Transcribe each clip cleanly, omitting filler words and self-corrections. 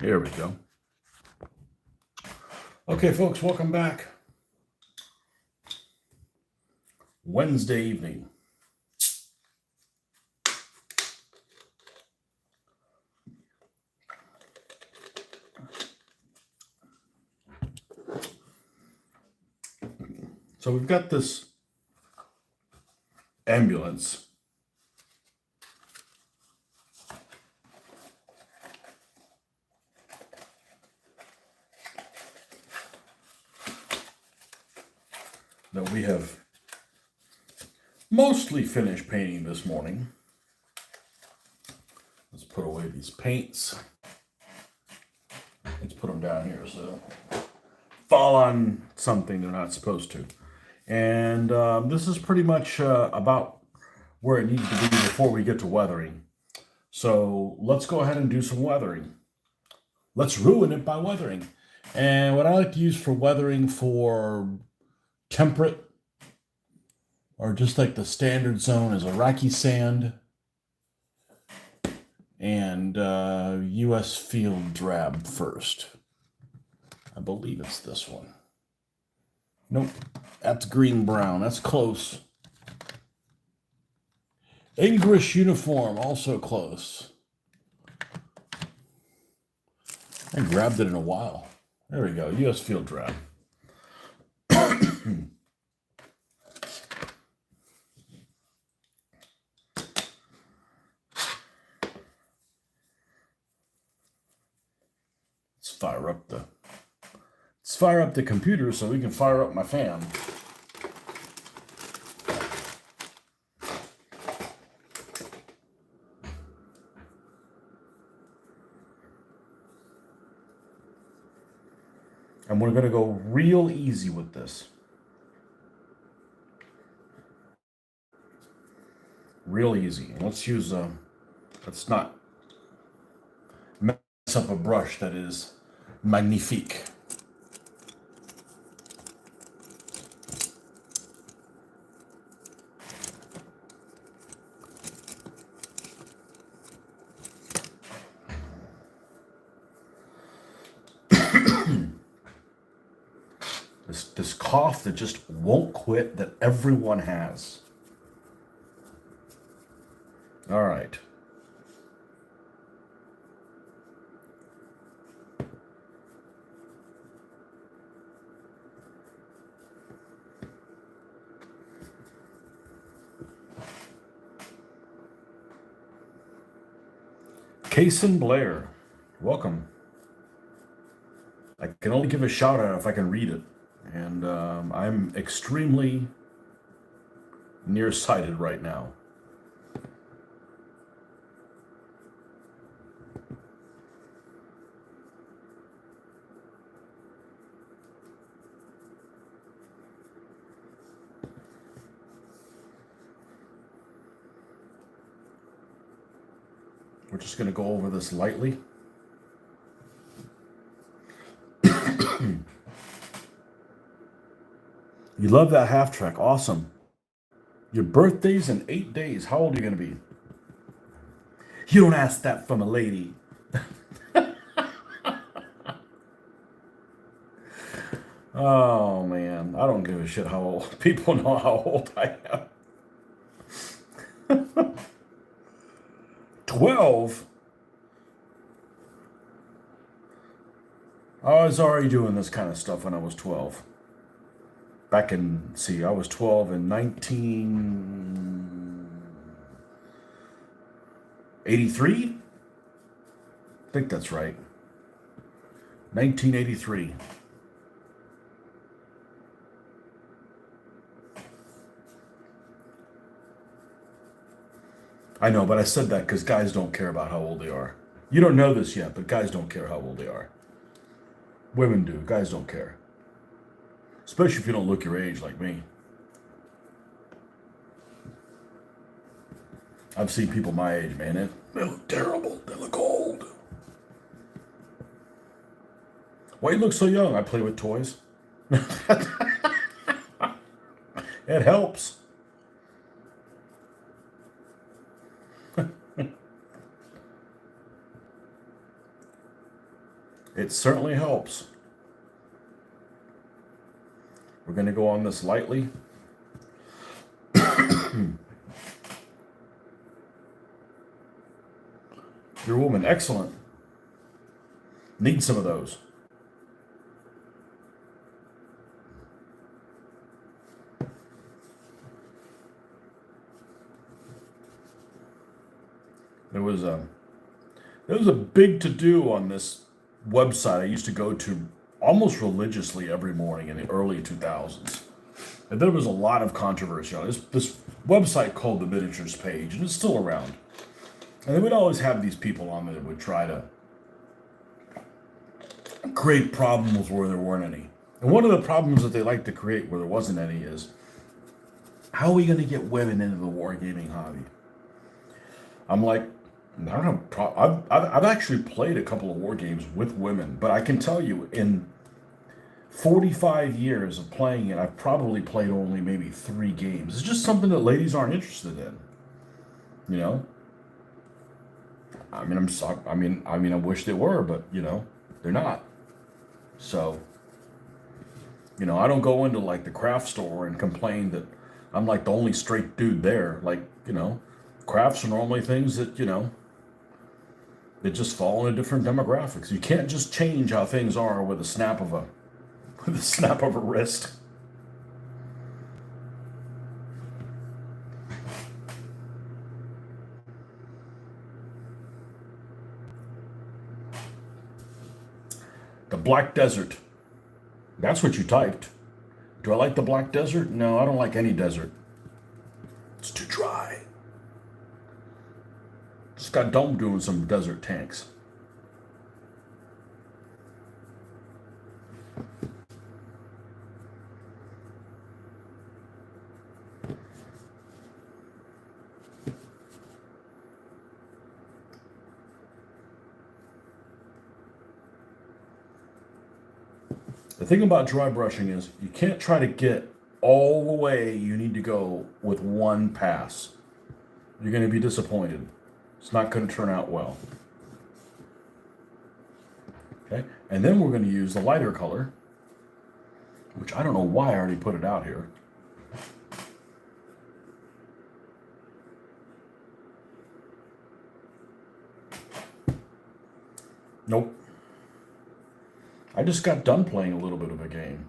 Here we go. Okay, folks, welcome back. Wednesday evening. So we've got this ambulance. That we have mostly finished painting this morning. Let's put away these paints. Let's put them down here so they don't fall on something they're not supposed to. And this is pretty much about where it needs to be before we get to weathering. So let's go ahead and do some weathering. Let's ruin it by weathering. And what I like to use for weathering for temperate or just like the standard zone is Iraqi sand and US field drab first. I believe it's this one. Nope, that's green brown. That's close. English uniform, also close. I grabbed it in a while. There we go, US field drab. Let's fire up the computer so we can fire up my fan. And we're going to go real easy with this. Real easy. Let's use let's not mess up a brush that is magnifique. This cough that just won't quit that everyone has. All right. Kason Blair, welcome. I can only give a shout out if I can read it. And I'm extremely nearsighted right now. We're just going to go over this lightly. You love that half track. Awesome. Your birthday's in 8 days. How old are you going to be? You don't ask that from a lady. Oh, man. I don't give a shit how old. People know how old I am. 12? I was already doing this kind of stuff when I was 12. Back in, I was 12 in 1983? I think that's right. 1983. I know, but I said that because guys don't care about how old they are. You don't know this yet, but guys don't care how old they are. Women do. Guys don't care. Especially if you don't look your age like me. I've seen people my age, man. They look terrible. They look old. Why you look so young? I play with toys. It helps. It certainly helps. We're going to go on this lightly. Your woman, excellent. Need some of those. There was a big to do on this website I used to go to almost religiously every morning in the early 2000s. And there was a lot of controversy on this website called the Miniatures Page, and it's still around. And they would always have these people on there that would try to create problems where there weren't any. And one of the problems that they like to create where there wasn't any is, how are we going to get women into the wargaming hobby? I'm like, I don't have. I've actually played a couple of war games with women, but I can tell you, in 45 years of playing it, I've probably played only maybe 3 games. It's just something that ladies aren't interested in. You know. I mean, I'm sorry. I wish they were, but they're not. So, I don't go into like the craft store and complain that I'm like the only straight dude there. Like, crafts are normally things that that just fall into different demographics. You can't just change how things are with a snap of a wrist. The Black Desert. That's what you typed. Do I like the Black Desert? No, I don't like any desert. It's too dry. Just got done doing some desert tanks. The thing about dry brushing is you can't try to get all the way you need to go with one pass. You're going to be disappointed. It's not going to turn out well. Okay, and then we're going to use the lighter color, which I don't know why I already put it out here. Nope. I just got done playing a little bit of a game.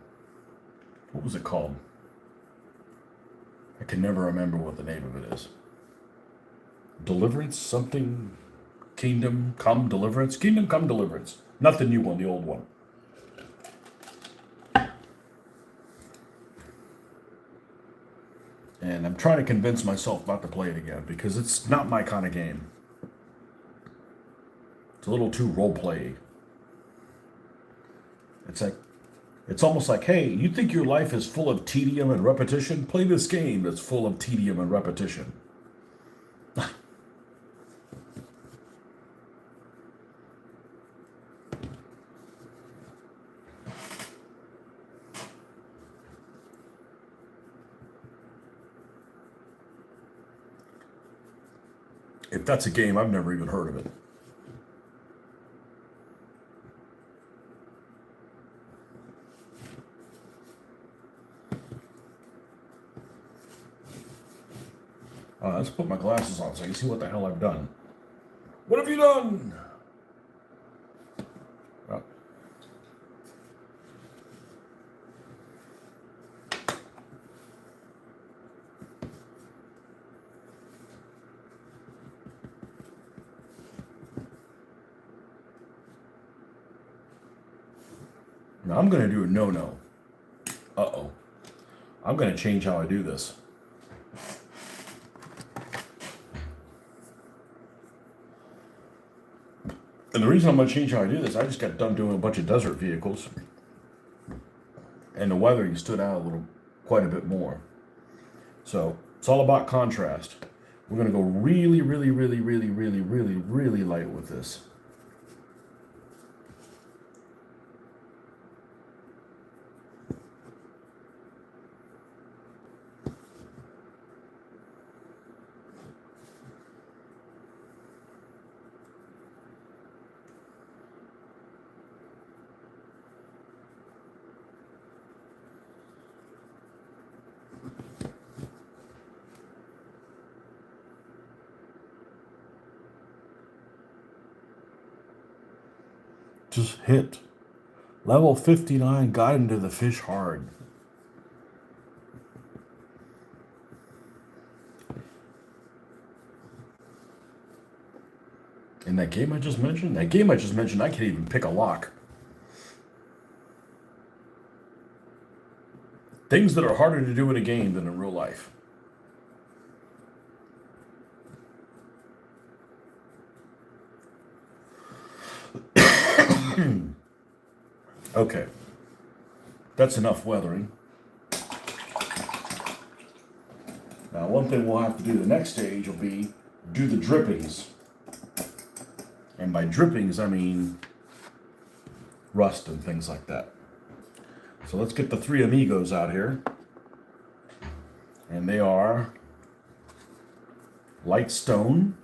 What was it called? I can never remember what the name of it is. Deliverance? Something? Kingdom Come Deliverance? Kingdom Come Deliverance. Not the new one, the old one. And I'm trying to convince myself not to play it again because it's not my kind of game. It's a little too role-play. It's almost like, hey, you think your life is full of tedium and repetition? Play this game that's full of tedium and repetition. If that's a game, I've never even heard of it. Let's put my glasses on so I can see what the hell I've done. What have you done? Oh. Now I'm going to do a no-no. Uh-oh. I'm going to change how I do this. And the reason I'm going to change how I do this, I just got done doing a bunch of desert vehicles. And the weathering stood out quite a bit more. So it's all about contrast. We're going to go really, really, really, really, really, really, really light with this. Just hit. Level 59 got into the fish hard. In that game I just mentioned? I can't even pick a lock. Things that are harder to do in a game than in real life. Okay. That's enough weathering. Now, one thing we'll have to do the next stage will be do the drippings. And by drippings, I mean rust and things like that. So let's get the three amigos out here. And they are light stone,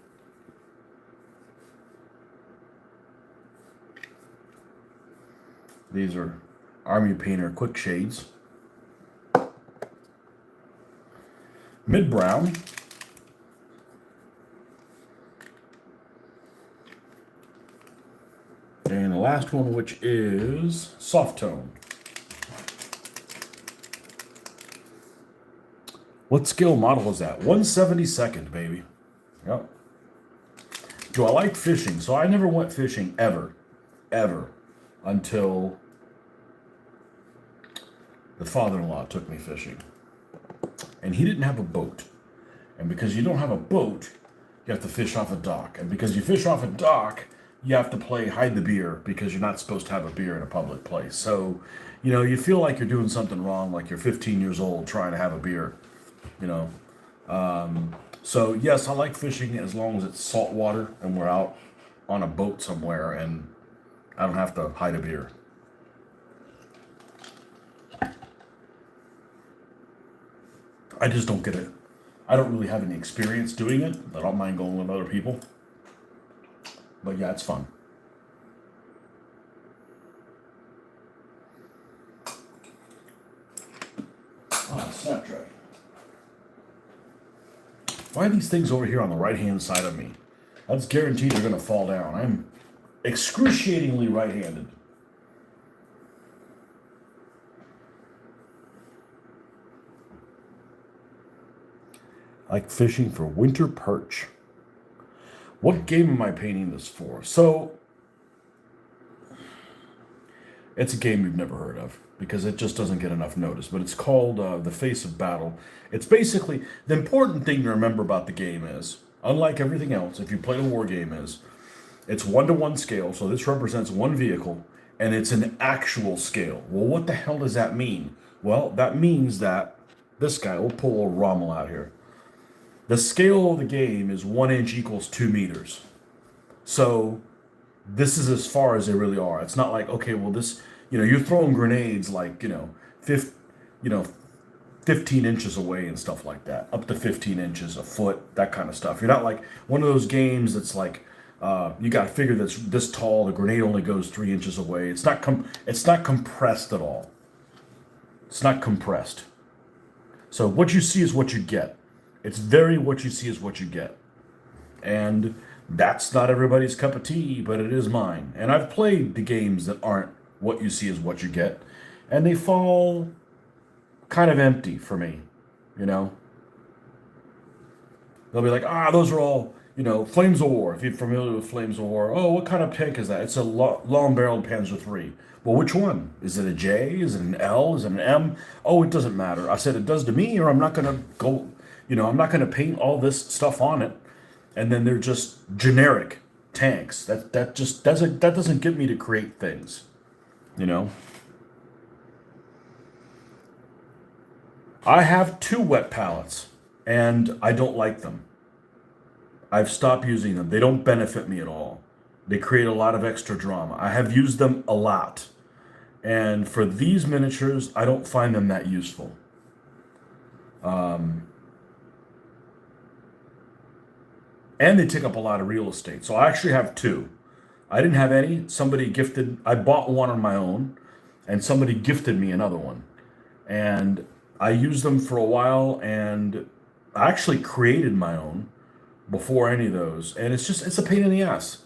these are Army Painter quick shades, mid brown, and the last one, which is soft tone. What scale model is that? 1/72nd, baby. Yep. Do I like fishing? So I never went fishing ever, until the father-in-law took me fishing. And he didn't have a boat. And because you don't have a boat, you have to fish off a dock. And because you fish off a dock, you have to play hide the beer because you're not supposed to have a beer in a public place. So, you feel like you're doing something wrong, like you're 15 years old trying to have a beer. So yes, I like fishing as long as it's salt water and we're out on a boat somewhere and I don't have to hide a beer. I just don't get it. I don't really have any experience doing it. I don't mind going with other people. But yeah, it's fun. Oh, Snapdragon. Why are these things over here on the right-hand side of me? That's guaranteed they're going to fall down. I'm excruciatingly right-handed. I like fishing for winter perch. What game am I painting this for? So, it's a game you've never heard of because it just doesn't get enough notice. But it's called The Face of Battle. It's basically, the important thing to remember about the game is, unlike everything else, if you play a war game is, it's 1-to-1 scale. So this represents one vehicle and it's an actual scale. Well, what the hell does that mean? Well, that means that this guy, we'll pull a little Rommel out here. The scale of the game is 1 inch equals 2 meters. So this is as far as they really are. It's not like, okay, well, this, you're throwing grenades like, 15 inches away and stuff like that, up to 15 inches, a foot, that kind of stuff. You're not like one of those games that's like, you got to figure that's this tall, the grenade only goes 3 inches away. It's not compressed at all. It's not compressed. So what you see is what you get. It's very what you see is what you get. And that's not everybody's cup of tea, but it is mine. And I've played the games that aren't what you see is what you get. And they fall kind of empty for me, They'll be like, those are all, Flames of War. If you're familiar with Flames of War, oh, what kind of tank is that? It's a long-barreled Panzer III. Well, which one? Is it a J? Is it an L? Is it an M? Oh, it doesn't matter. I said it does to me, or I'm not going to go, I'm not going to paint all this stuff on it. And then they're just generic tanks. That doesn't get me to create things, I have 2 wet palettes, and I don't like them. I've stopped using them. They don't benefit me at all. They create a lot of extra drama. I have used them a lot. And for these miniatures, I don't find them that useful. And they take up a lot of real estate. So I actually have 2. I didn't have any. I bought one on my own, and somebody gifted me another one. And I used them for a while, and I actually created my own before any of those. And it's a pain in the ass.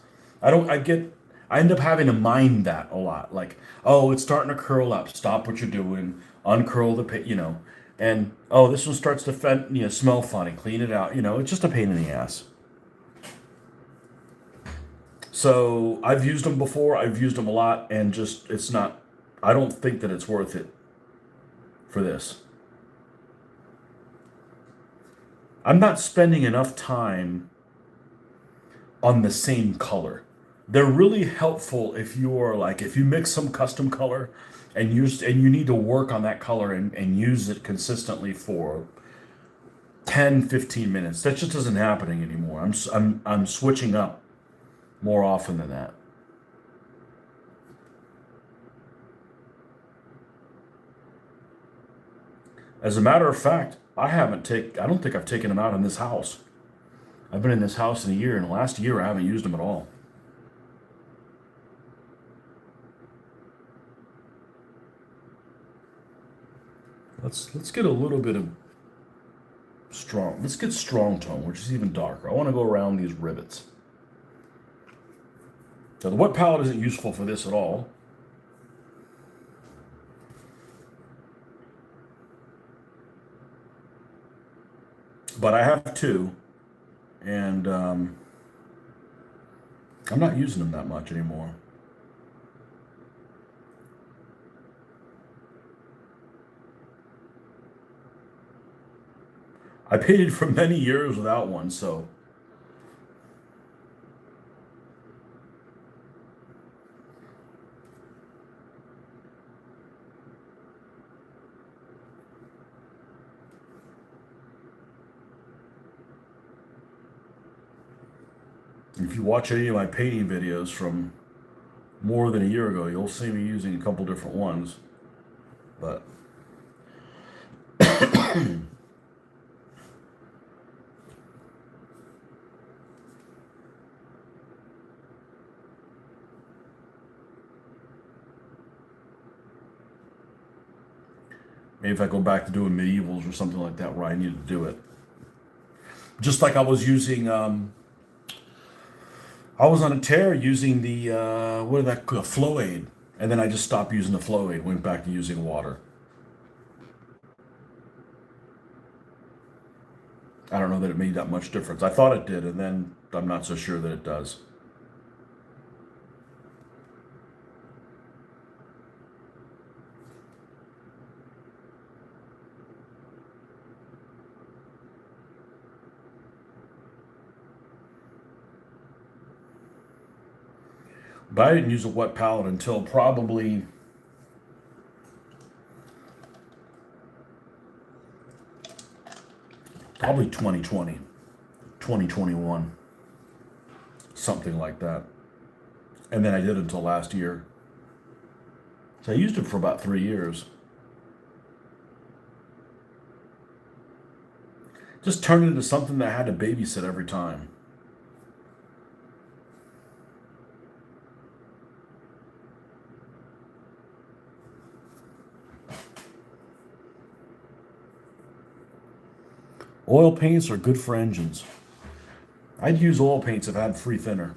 I end up having to mind that a lot. Like, oh, it's starting to curl up. Stop what you're doing. Uncurl the pit, And oh, this one starts to smell funny. Clean it out. It's just a pain in the ass. So I've used them before. I've used them a lot, and just it's not. I don't think that it's worth it for this. I'm not spending enough time on the same color. They're really helpful if you mix some custom color and you need to work on that color and use it consistently for 10-15 minutes. That just isn't happening anymore. I'm switching up more often than that. As a matter of fact, I don't think I've taken them out in this house. I've been in this house in a year, and the last year I haven't used them at all. Let's get a little bit of strong. Let's get strong tone, which is even darker. I want to go around these rivets. So the wet palette isn't useful for this at all. But I have two, and I'm not using them that much anymore. I painted for many years without one, so if you watch any of my painting videos from more than a year ago, you'll see me using a couple different ones. But maybe if I go back to doing medievals or something like that where I need to do it. Just like I was using, I was on a tear using the, what is that, flow aid. And then I just stopped using the flow aid, went back to using water. I don't know that it made that much difference. I thought it did, and then I'm not so sure that it does. But I didn't use a wet palette until probably 2020, 2021, something like that. And then I did it until last year. So I used it for about 3 years. Just turned it into something that I had to babysit every time. Oil paints are good for engines. I'd use oil paints if I had free thinner.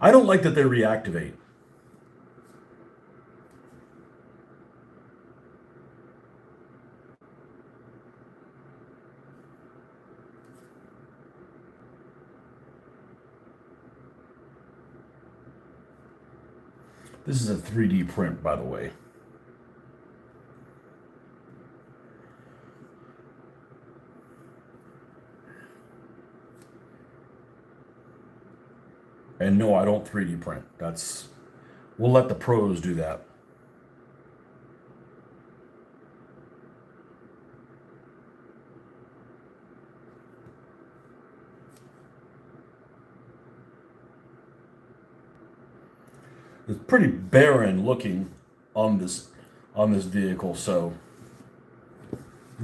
I don't like that they reactivate. This is a 3D print, by the way. And no, I don't 3D print. We'll let the pros do that. It's pretty barren looking on this vehicle, so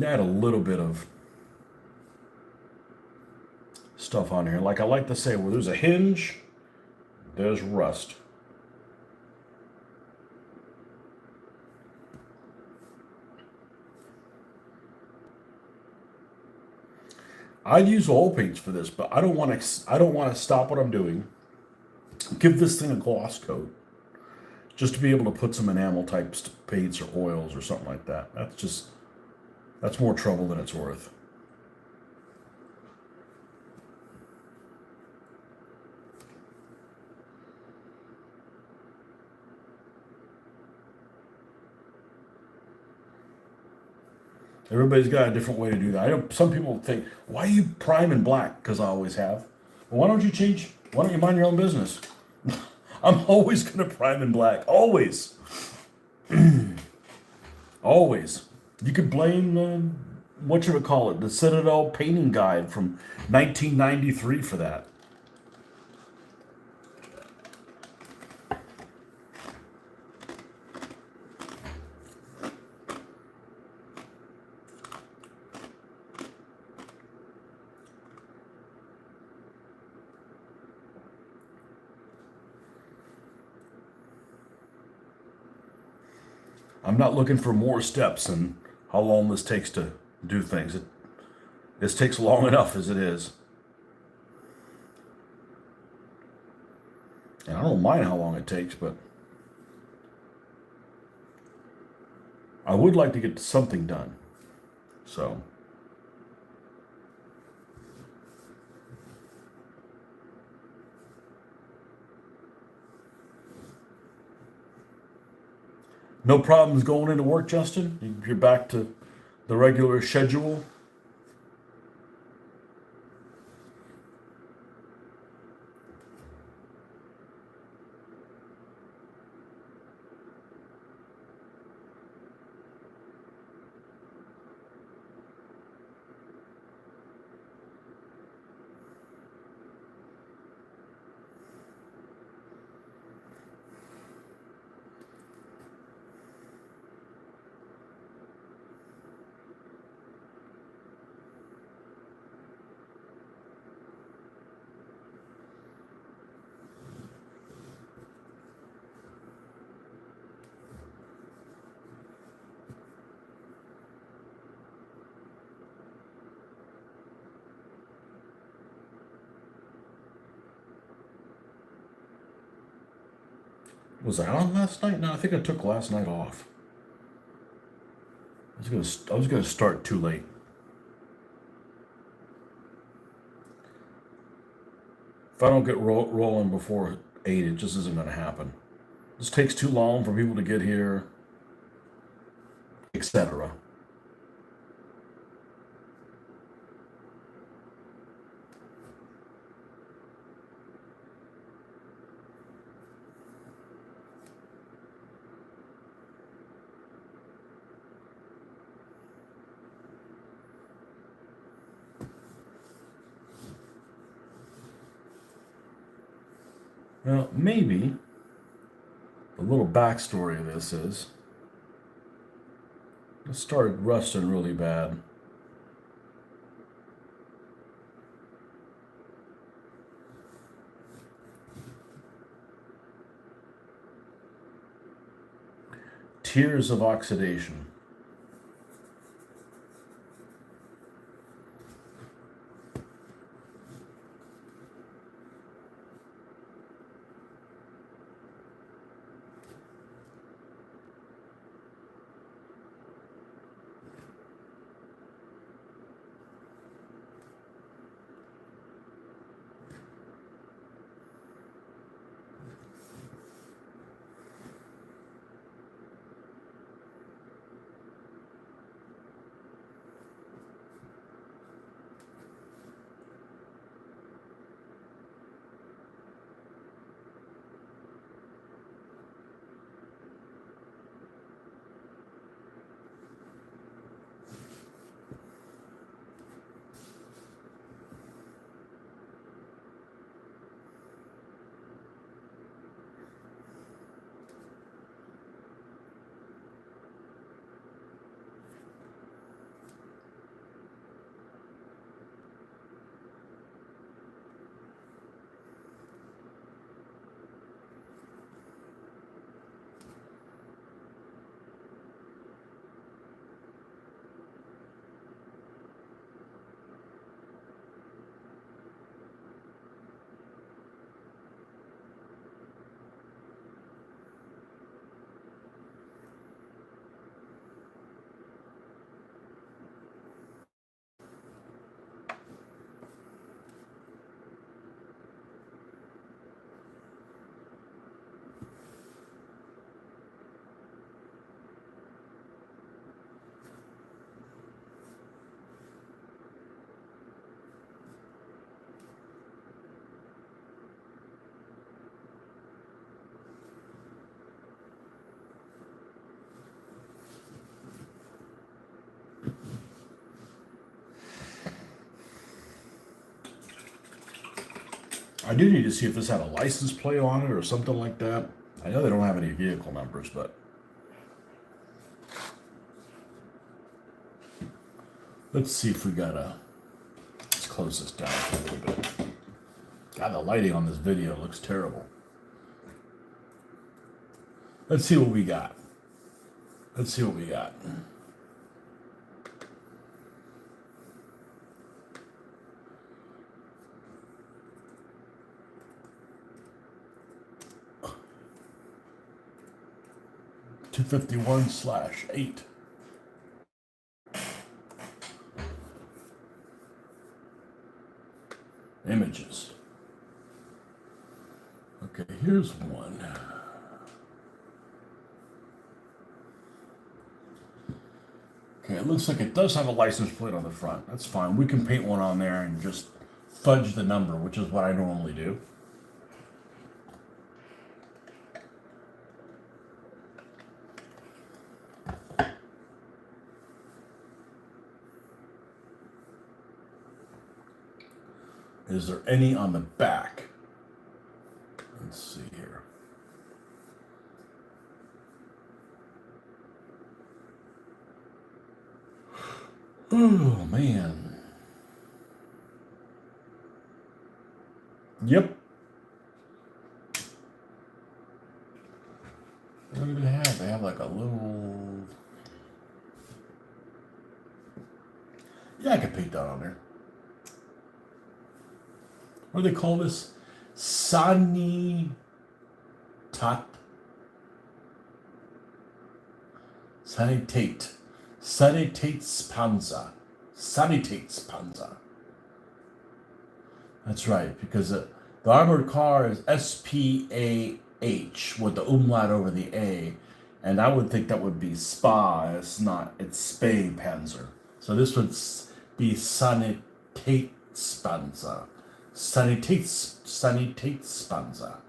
add a little bit of stuff on here. Like I like to say, where there's a hinge, there's rust. I'd use oil paints for this, but I don't want to stop what I'm doing. give this thing a gloss coat just to be able to put some enamel type paints or oils or something like that. That's more trouble than it's worth. Everybody's got a different way to do that. I know some people think, why are you priming black? Because I always have. Well, why don't you change? Why don't you mind your own business? I'm always going to prime in black. Always. Always. You could blame, what you would call it, the Citadel painting guide from 1993 for that. I'm not looking for more steps and how long this takes to do things. This takes long enough as it is. And I don't mind how long it takes, but I would like to get something done. So, no problems going into work, Justin? You're back to the regular schedule? Was I on last night? No, I think I took last night off. I was gonna start too late. If I don't get rolling before 8, it just isn't gonna happen. This takes too long for people to get here, etc. Well, maybe the little backstory of this is it started rusting really bad. Tears of oxidation. I do need to see if this had a license plate on it or something like that. I know they don't have any vehicle numbers, but let's see if we got a. Let's close this down for a little bit. God, the lighting on this video looks terrible. Let's see what we got. Let's see what we got. (251/8). Images. Okay, here's one. Okay, it looks like it does have a license plate on the front. That's fine. We can paint one on there and just fudge the number, which is what I normally do. Is there any on the back? Let's see here. Oh, man. Yep. What do they have? They have like a little... Yeah, I could paint that on there. What do they call this? Sanitate Spanza. Sanitate Spanza. That's right, because the armored car is SPAH with the umlaut over the A, and I would think that would be Spa. It's not. It's Spay Panzer. So this would be Sanitate Spanza. Sanitate Spanza.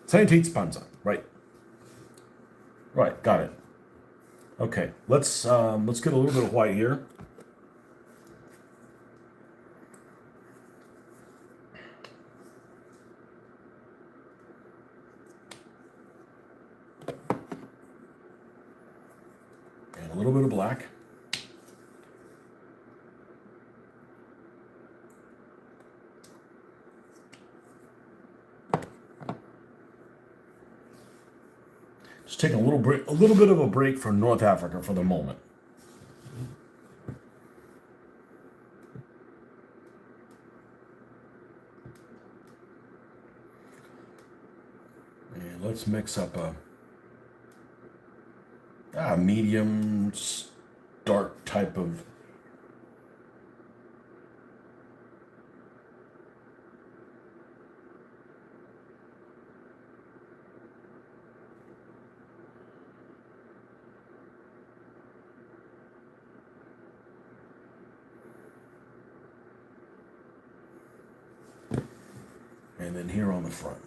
Sanitate Spanza. Right. Right. Got it. Okay. Let's get a little bit of white here. And a little bit of black. Just taking a little bit of a break from North Africa for the moment. And let's mix up a medium dark type of and then here on the front.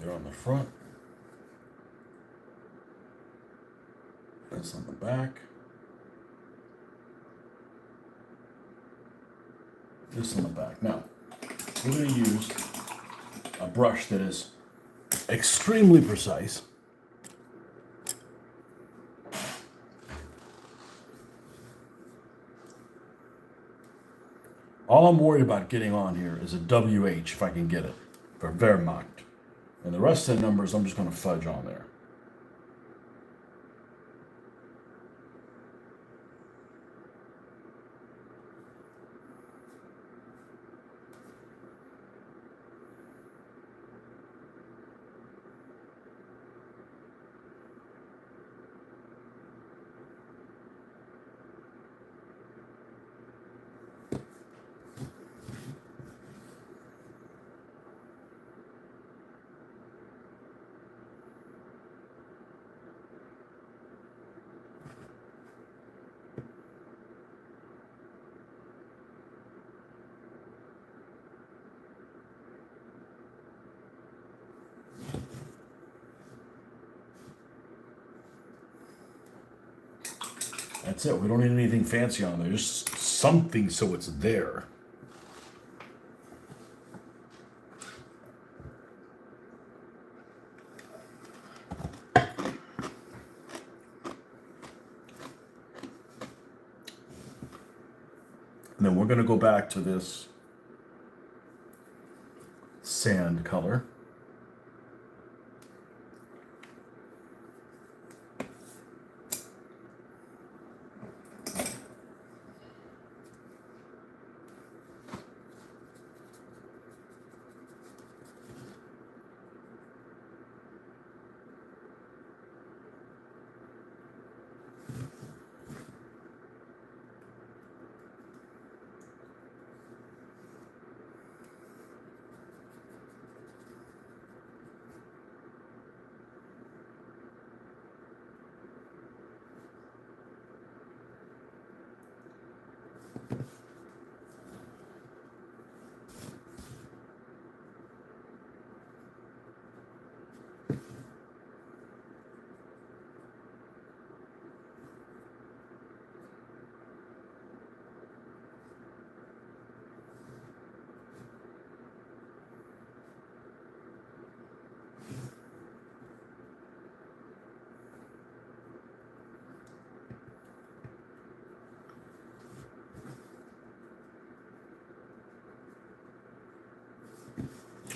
there on the front. This on the back. This on the back. Now, we're going to use a brush that is extremely precise. All I'm worried about getting on here is a WH if I can get it for Wehrmacht. And the rest of the numbers I'm just going to fudge on there. That's it. We don't need anything fancy on there. Just something so it's there. And then we're going to go back to this sand color.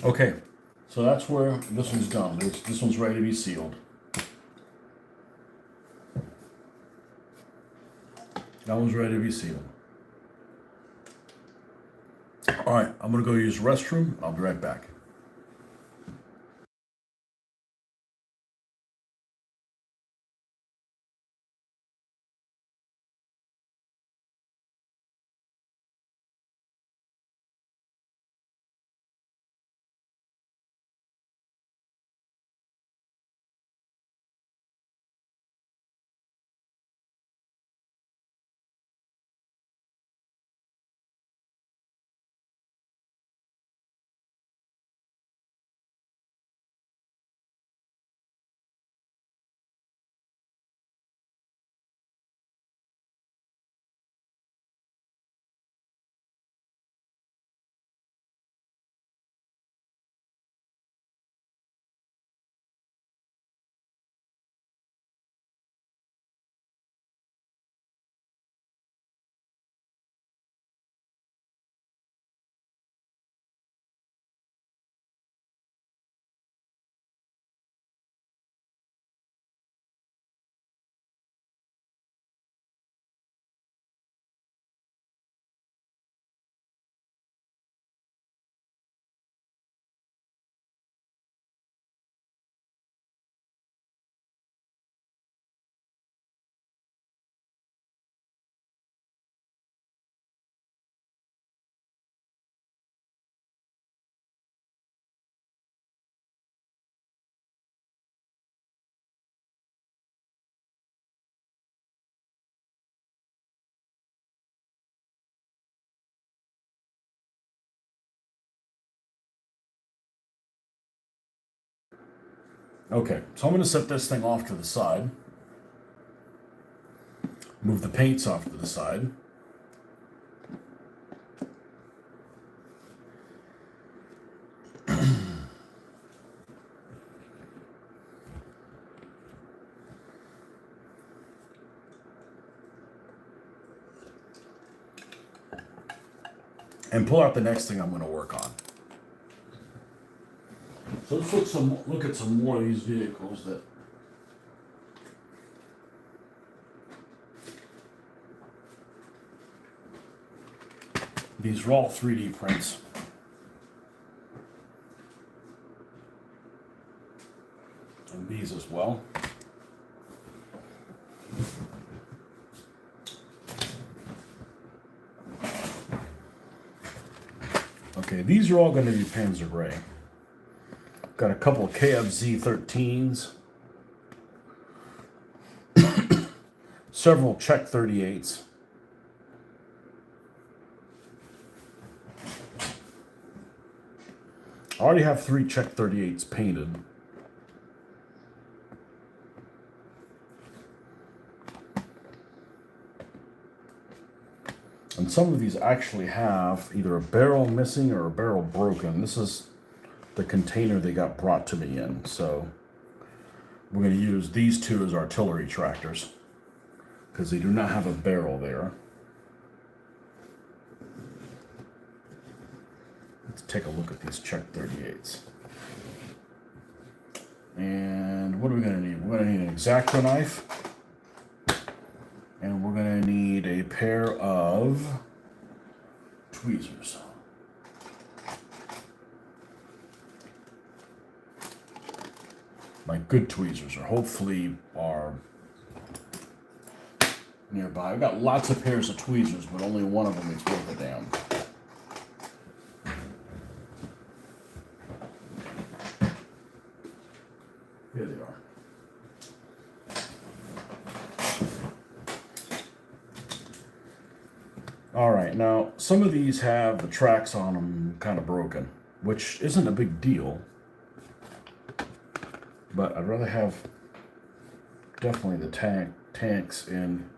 Okay, so that's where this one's done. This one's ready to be sealed. That one's ready to be sealed. All right, I'm gonna go use the restroom. I'll be right back. Okay, so I'm going to set this thing off to the side. Move the paints off to the side. And pull out the next thing I'm going to work on. So let's look at some more of these vehicles that these are all 3D prints. And these as well. Okay, these are all going to be Panzer Gray. Got a couple of KFZ 13s, several Czech 38s. I already have 3 Czech 38s painted. And some of these actually have either a barrel missing or a barrel broken. This is the container they got brought to me in. So we're going to use these two as artillery tractors because they do not have a barrel there. Let's take a look at these Czech 38s. And what are we going to need? We're going to need an X-Acto knife. And we're going to need a pair of tweezers. Like good tweezers, or hopefully are nearby. I've got lots of pairs of tweezers, but only one of them is worth a damn. Here they are. All right, now some of these have the tracks on them kind of broken, which isn't a big deal, but I'd rather have definitely the tanks in,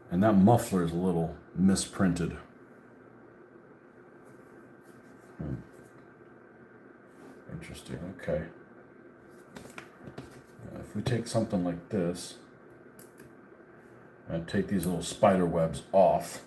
and that muffler is a little misprinted. Interesting, okay. If we take something like this, and take these little spider webs off,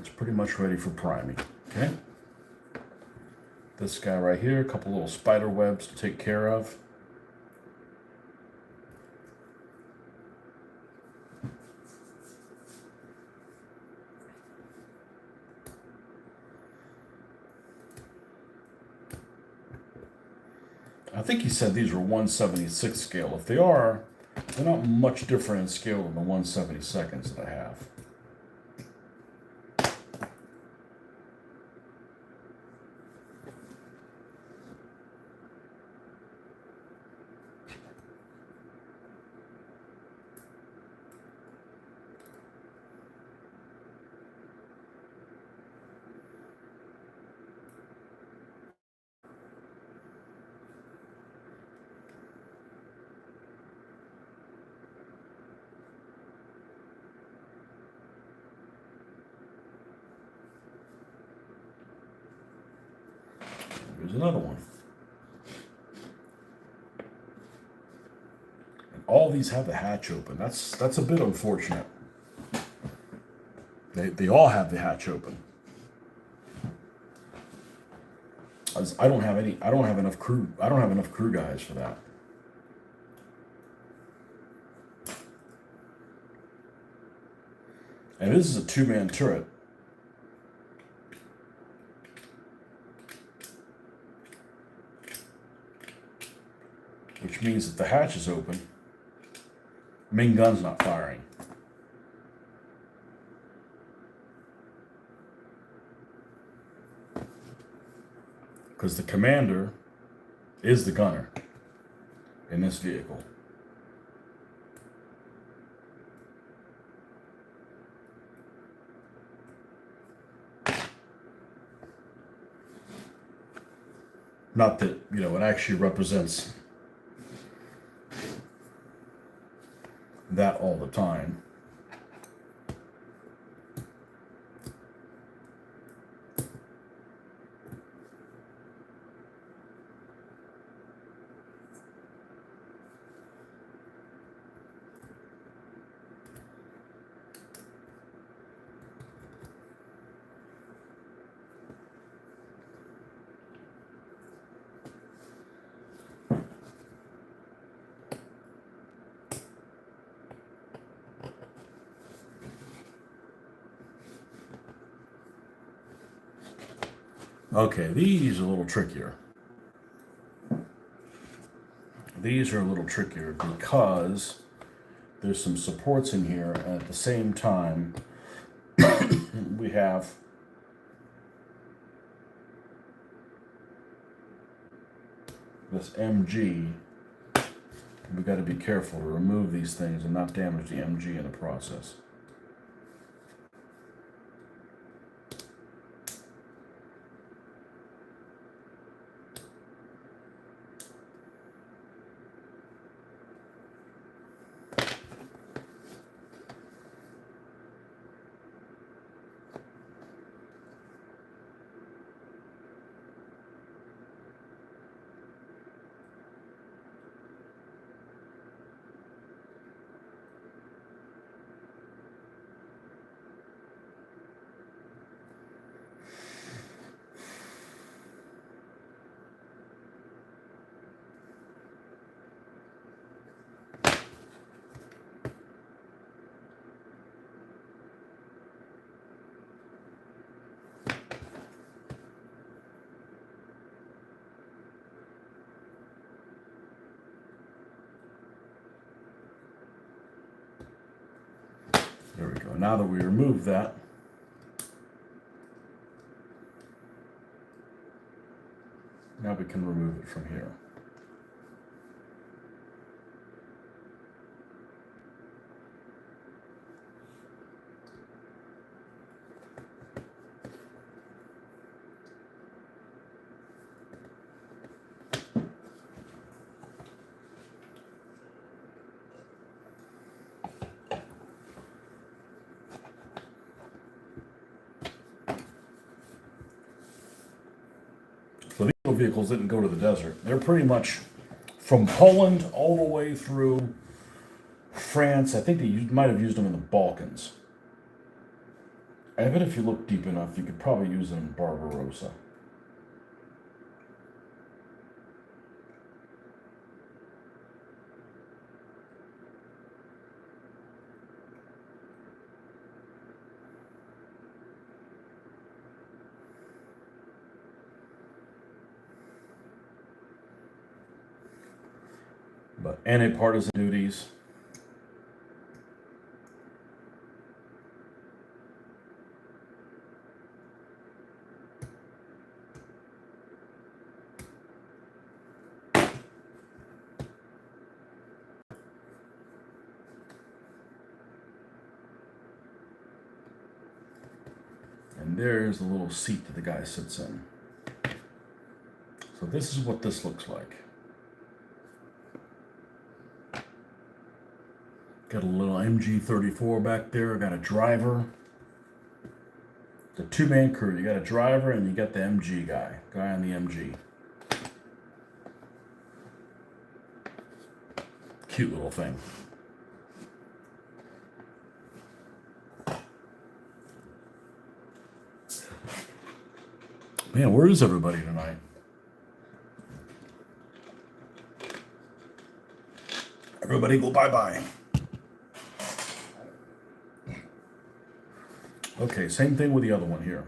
it's pretty much ready for priming. Okay. This guy right here, a couple little spider webs to take care of. I think he said these were 1/76 scale. If they are, they're not much different in scale than the 1/72 that I have. Here's another one. And all these have the hatch open. That's a bit unfortunate. They all have the hatch open. I don't have any. I don't have enough crew. I don't have enough crew guys for that. And this is a 2-man turret. Which means that the hatch is open. Main gun's not firing. Because the commander is the gunner in this vehicle. Not that, it actually represents that all the time. Okay, these are a little trickier. These are a little trickier because there's some supports in here, and at the same time, we have this MG. We've got to be careful to remove these things and not damage the MG in the process. There we go. Now that we remove that, now we can remove it from here. So these vehicles didn't go to the desert. They're pretty much from Poland all the way through France. I think they might have used them in the Balkans. I bet if you look deep enough, you could probably use them in Barbarossa. But anti-partisan duties. And there's the little seat that the guy sits in. So this is what this looks like. Got a little MG34 back there. Got a driver. It's a 2-man crew. You got a driver and you got the MG guy on the MG. Cute little thing. Man, where is everybody tonight? Everybody go bye-bye. Okay, same thing with the other one here.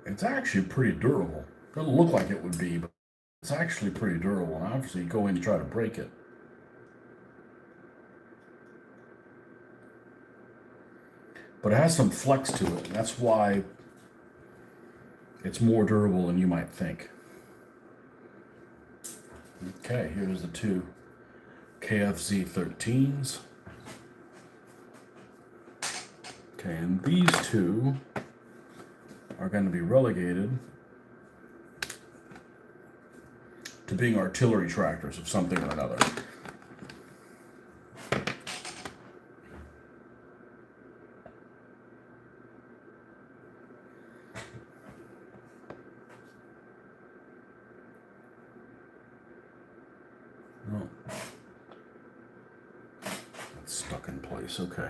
It's actually pretty durable. Doesn't look like it would be, but it's actually pretty durable. And obviously, you go in and try to break it. But it has some flex to it. And that's why it's more durable than you might think. Okay, here's the two KFZ 13s. Okay, and these two are going to be relegated to being artillery tractors of something or another. Oh. It's stuck in place, okay.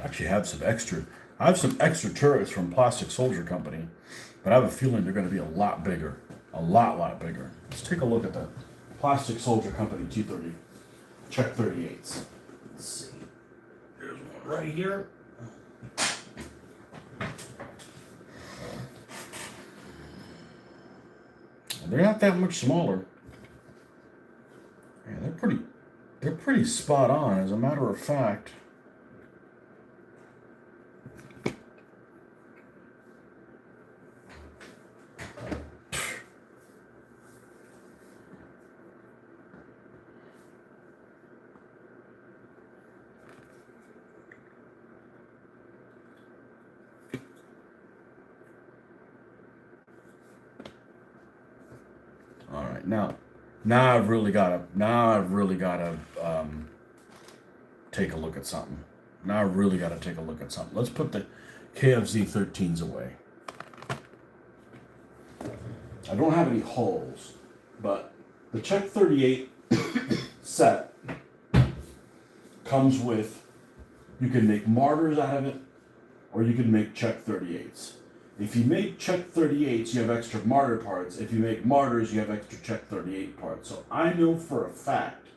Actually have some extra. I have some extra turrets from Plastic Soldier Company, but I have a feeling they're going to be a lot bigger, a lot bigger. Let's take a look at the Plastic Soldier Company T30 Czech 38s. Let's see. There's one right here. And they're not that much smaller. Yeah, they're pretty spot on. As a matter of fact. All right, now I've really got to take a look at something. Now I really got to take a look at something. Let's put the KFZ 13s away. I don't have any holes, But the Czech 38 set comes with, you can make martyrs out of it, or you can make Czech 38s. If you make Czech 38s, you have extra martyr parts. If you make martyrs, you have extra Czech 38 parts. So I know for a fact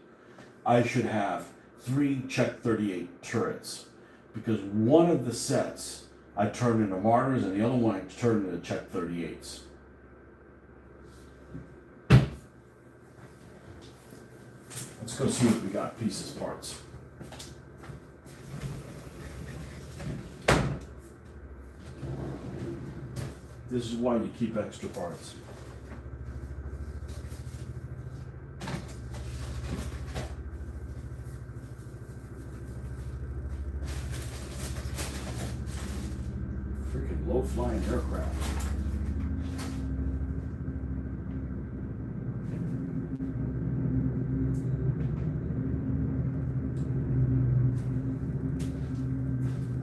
I should have 3 Czech 38 turrets, because one of the sets I turned into martyrs and the other one I turned into Czech 38s. Let's go see what we got, pieces, parts. This is why you keep extra parts. Freaking low-flying aircraft.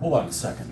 Hold on a second.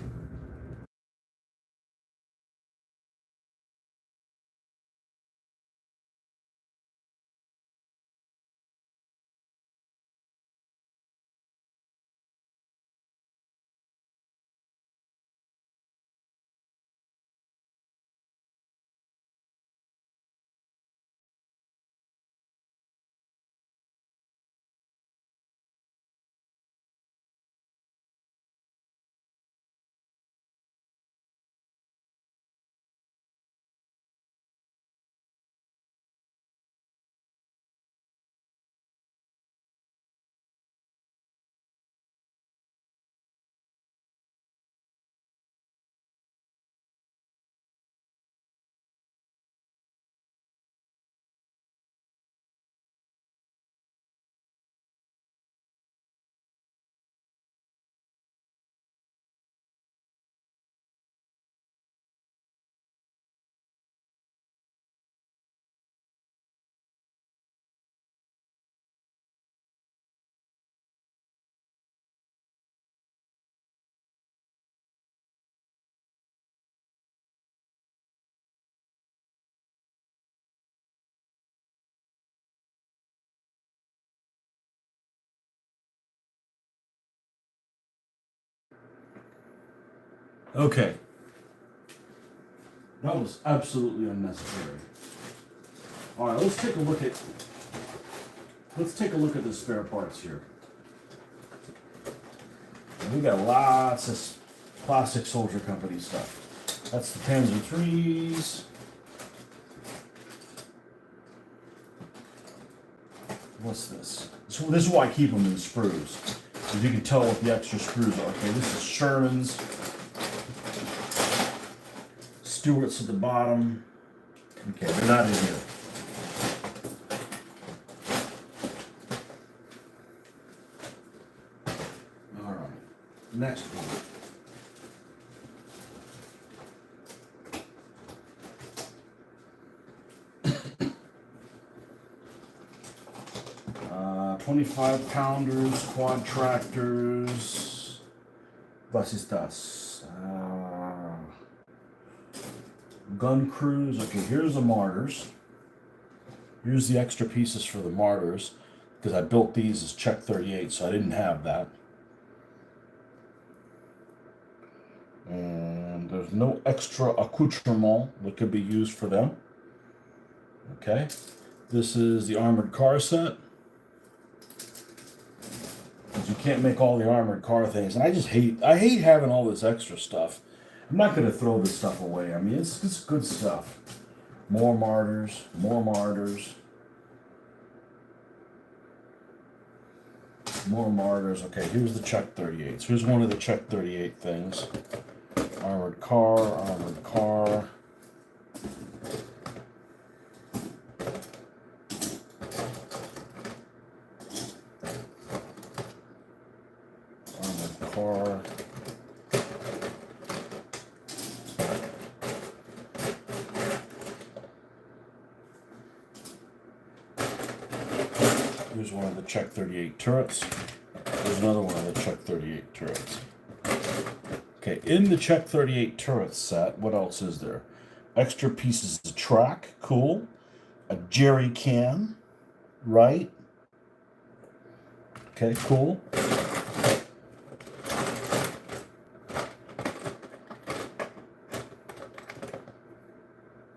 Okay. That was absolutely unnecessary. All right, let's take a look at the spare parts here. We got lots of plastic soldier company stuff. That's the Panzer IIIs. What's this? So this is why I keep them in sprues, because you can tell what the extra screws are. Okay, this is Sherman's. Stewart's at the bottom. Okay, they're not in here. All right, next one. Uh, 25 pounders, quad tractors. Was ist das? Gun crews. Okay, here's the martyrs. Here's the extra pieces for the martyrs, because I built these as Czech 38, so I didn't have that. And there's no extra accoutrement that could be used for them. Okay, this is the armored car set. Because you can't make all the armored car things, and I hate having all this extra stuff. I'm not going to throw this stuff away. I mean, it's good stuff. More martyrs, more martyrs. More martyrs. Okay, here's the Czech 38s. Here's one of the Czech 38 things. Armored car, armored car. Armored car. Here's one of the Czech 38 turrets. There's another one of the Czech 38 turrets. Okay, in the Czech 38 turret set, what else is there? Extra pieces of track, cool. a jerry can, right? Okay, cool.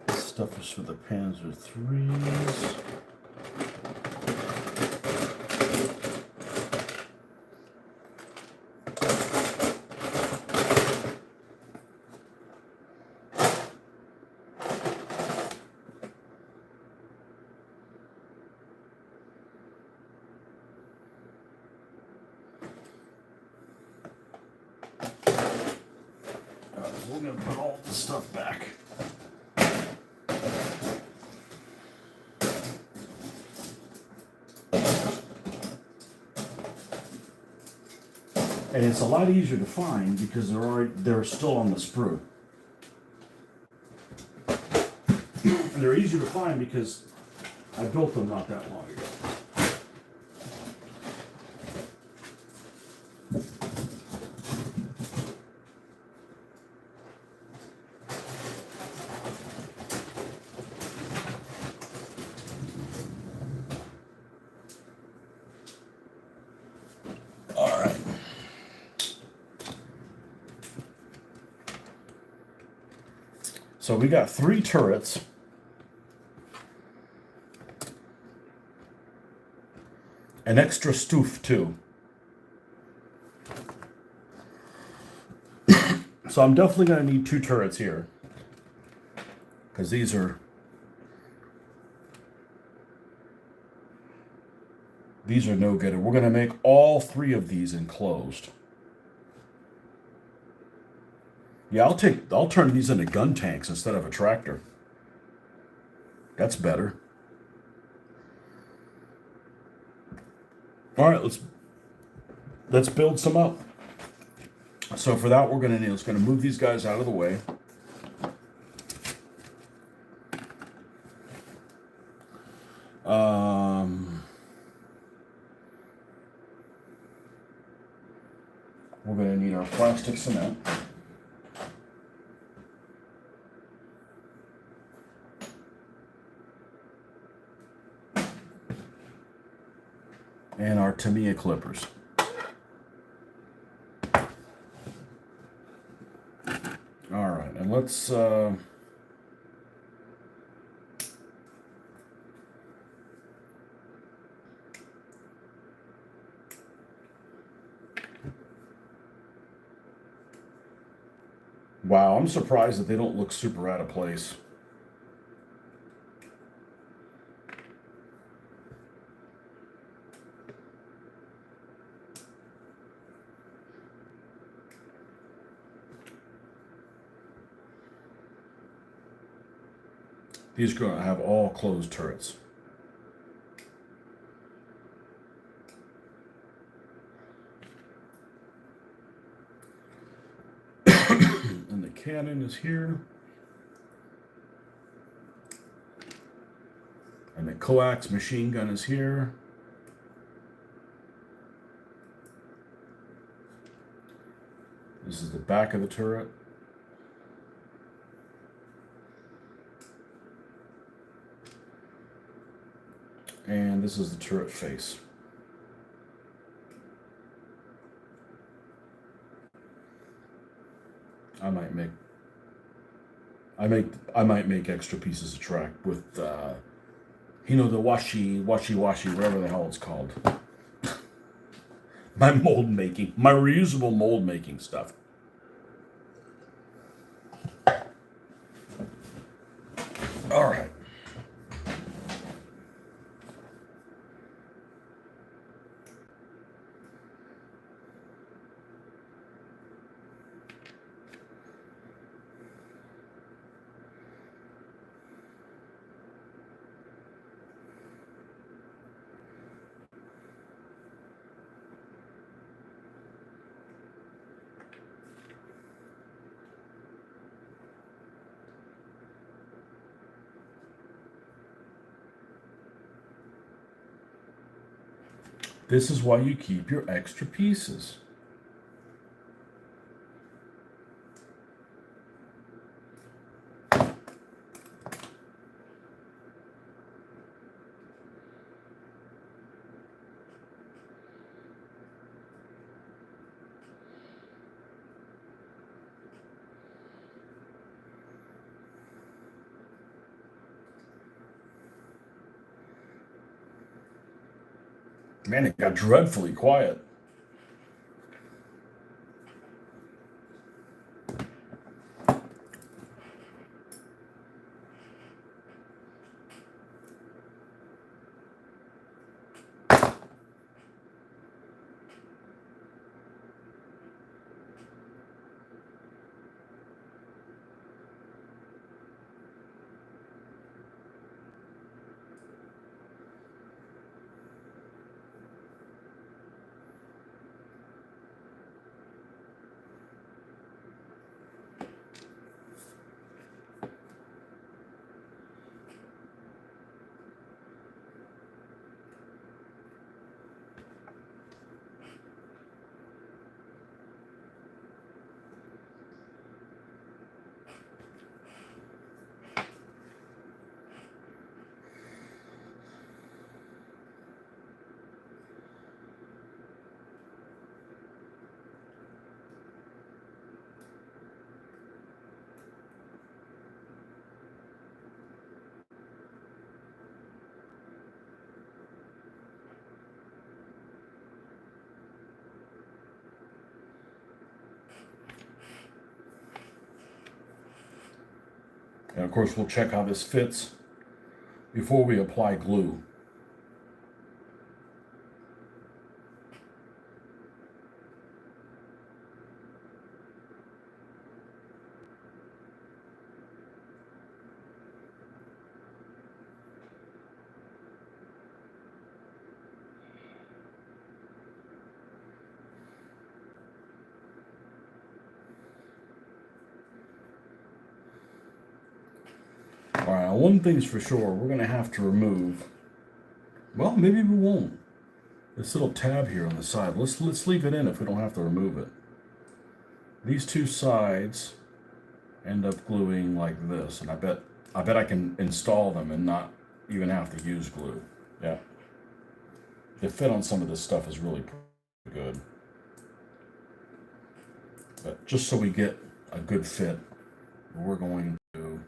This stuff is for the Panzer IIIs. We're going to put all the stuff back. And it's a lot easier to find because they're still on the sprue. And they're easier to find because I built them not that long ago. All right. So we got 3 turrets. An extra stoof too. So I'm definitely going to need 2 turrets here. Because these are no good. And we're going to make all 3 of these enclosed. Yeah, I'll turn these into gun tanks instead of a tractor. That's better. All right, let's build some up. So for that, we're going to move these guys out of the way. We're going to need our plastic cement. And our Tamiya clippers. All right, and let's wow, I'm surprised that they don't look super out of place. These are going to have all closed turrets. And the cannon is here. And the coax machine gun is here. This is the back of the turret. And this is the turret face. I might make extra pieces of track with the washi, whatever the hell it's called. My reusable mold making stuff. All right. This is why you keep your extra pieces. Man, it got dreadfully quiet. And of course, we'll check how this fits before we apply glue. All right, one thing's for sure, we're going to have to remove, well, maybe we won't, this little tab here on the side. Let's leave it in if we don't have to remove it. These two sides end up gluing like this, and I bet I can install them and not even have to use glue. Yeah. The fit on some of this stuff is really pretty good. But just so we get a good fit, we're going to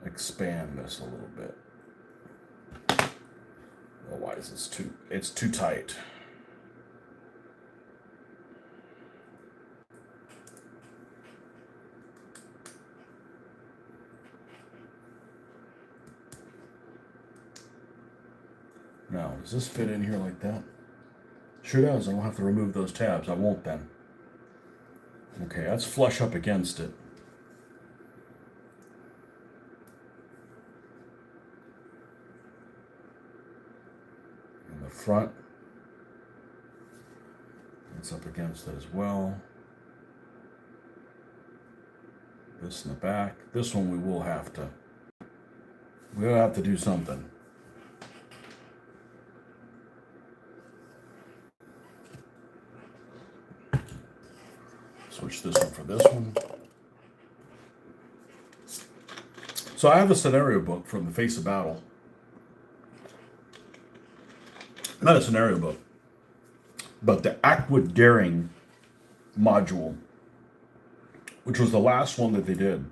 expand this a little bit. Otherwise it's too tight. Now, does this fit in here like that? Sure does. I don't have to remove those tabs. I won't then. Okay, that's flush up against it. In the front, it's up against it as well. This in the back. This one we'll have to do something. Switch this one for this one. So I have a scenario book from the Face of Battle. Not a scenario book, but the Aqua Daring module, which was the last one that they did.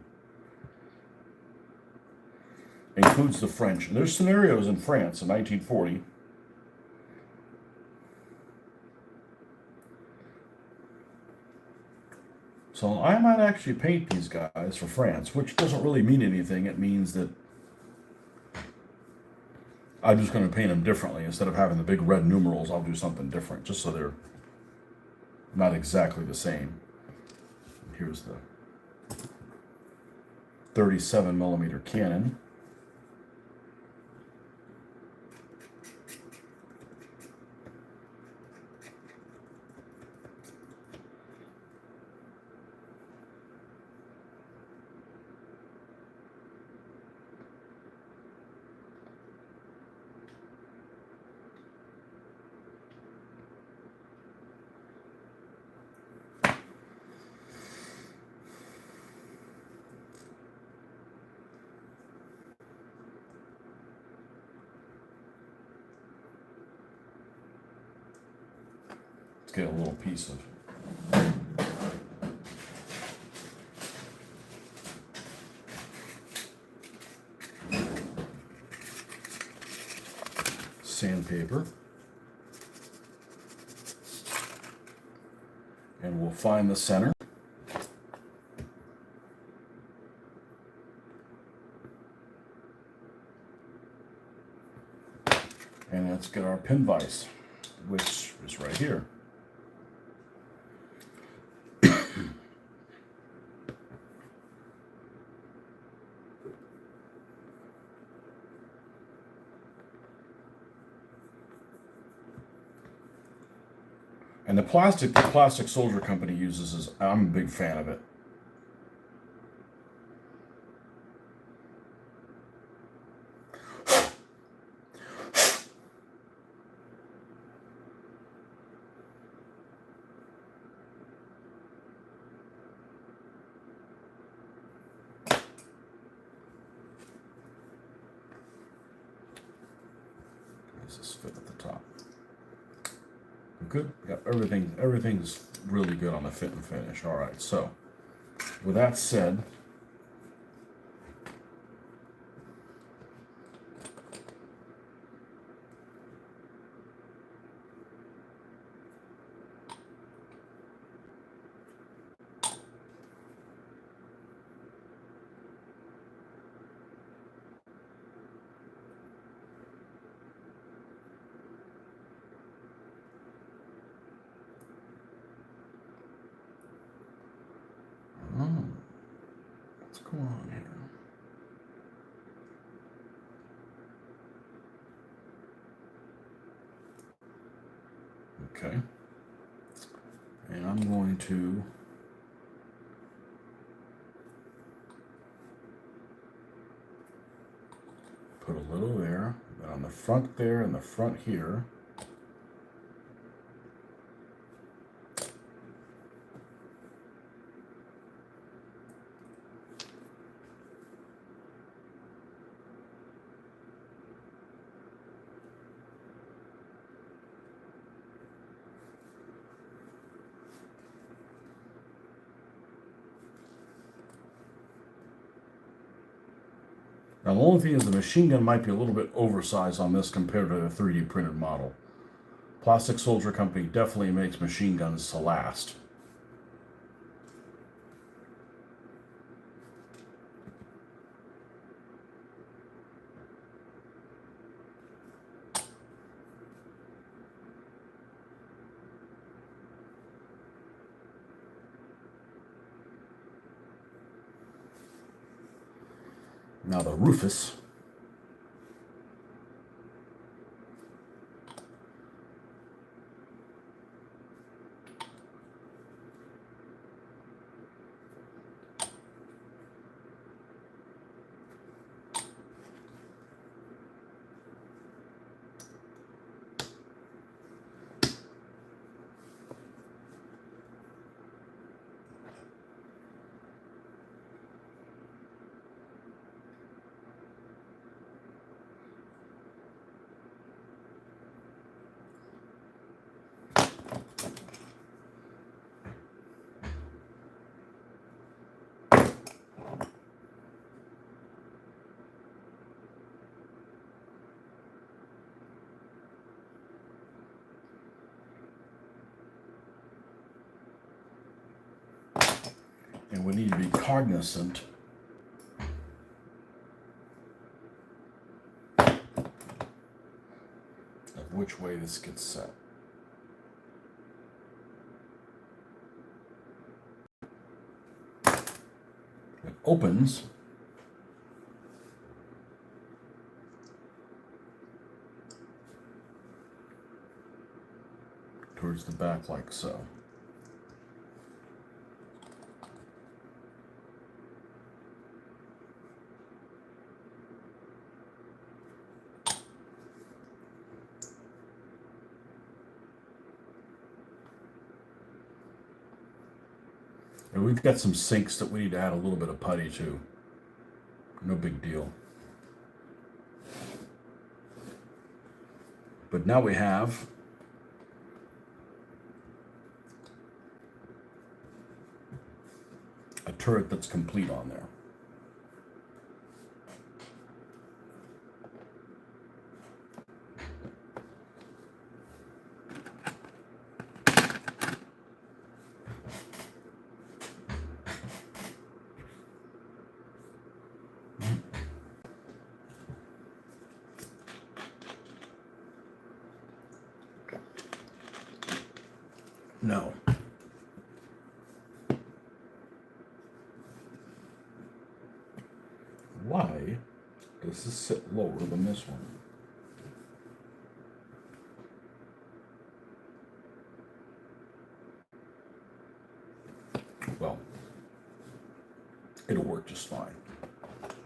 Includes the French. And there's scenarios in France in 1940. So I might actually paint these guys for France, which doesn't really mean anything. It means that I'm just going to paint them differently. Instead of having the big red numerals, I'll do something different, just so they're not exactly the same. Here's the 37mm cannon. Let's get a little piece of sandpaper. And we'll find the center. And let's get our pin vise, which is right here. And the plastic Soldier Company uses is, I'm a big fan of it. Does this fit at the top? Good. Yeah, everything's really good on the fit and finish. All right. So, with that said, what's going on here? Okay. And I'm going to put a little there, then on the front there and the front here. Now, the only thing is the machine gun might be a little bit oversized on this compared to the 3D printed model. Plastic Soldier Company definitely makes machine guns to last. Now the Rufus. And we need to be cognizant of which way this gets set. It opens towards the back like so. And we've got some sinks that we need to add a little bit of putty to. No big deal. But now we have a turret that's complete on there. No. Why does this sit lower than this one? Well, it'll work just fine.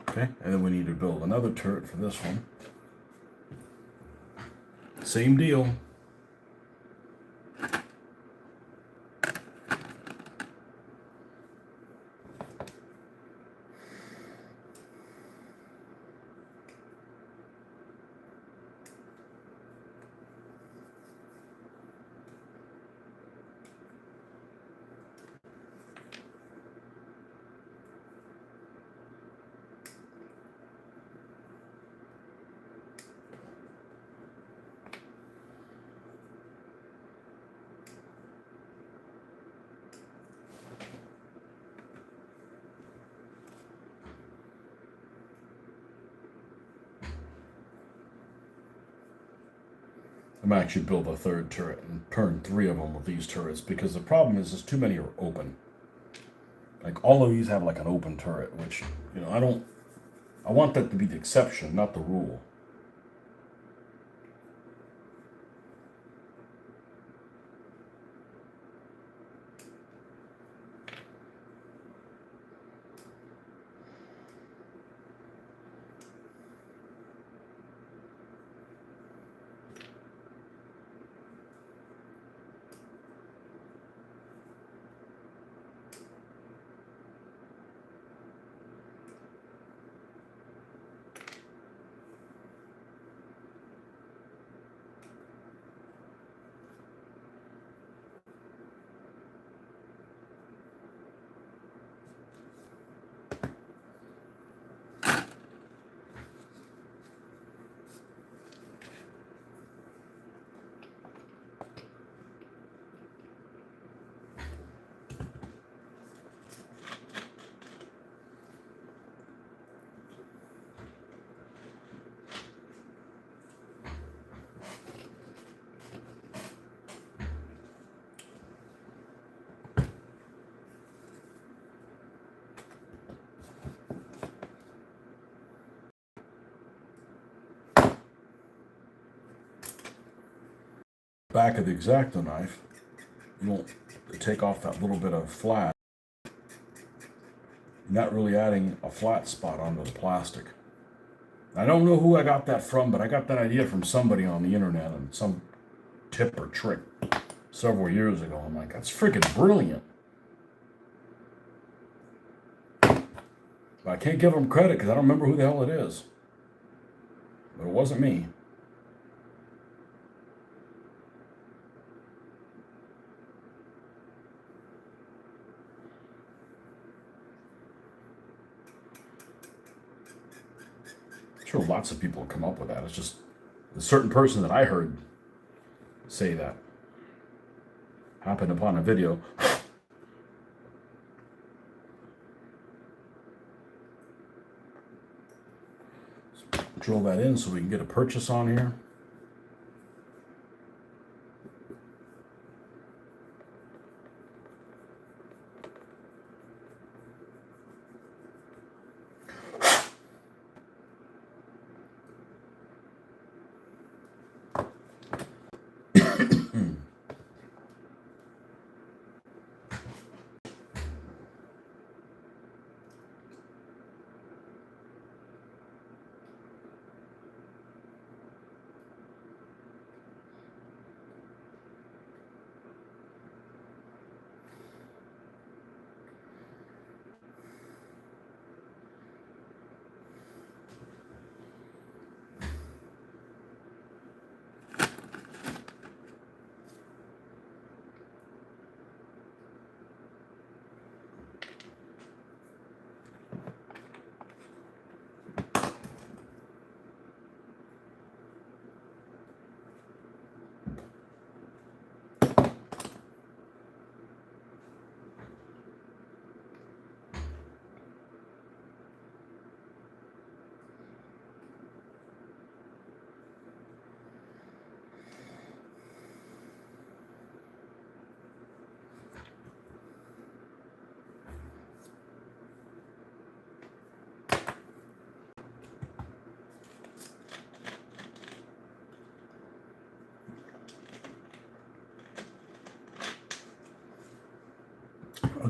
Okay, and then we need to build another turret for this one. Same deal. I might actually build a third turret and turn 3 of them with these turrets, because the problem is too many are open. Like, all of these have like an open turret, which, I want that to be the exception, not the rule. Back of the X-Acto knife, you won't take off that little bit of flat. You're not really adding a flat spot onto the plastic. I don't know who I got that from, but I got that idea from somebody on the internet, and some tip or trick several years ago. I'm like, that's freaking brilliant. But I can't give them credit because I don't remember who the hell it is. But it wasn't me. Sure, lots of people come up with that. It's just a certain person that I heard say that happened upon a video. Drill that in so we can get a purchase on here.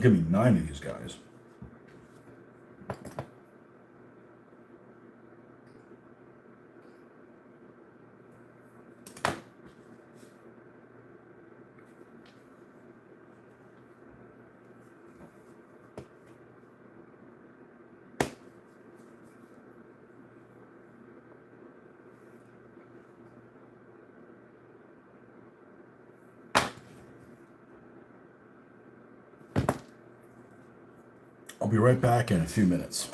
give me 9 of these guys. I'll be right back in a few minutes.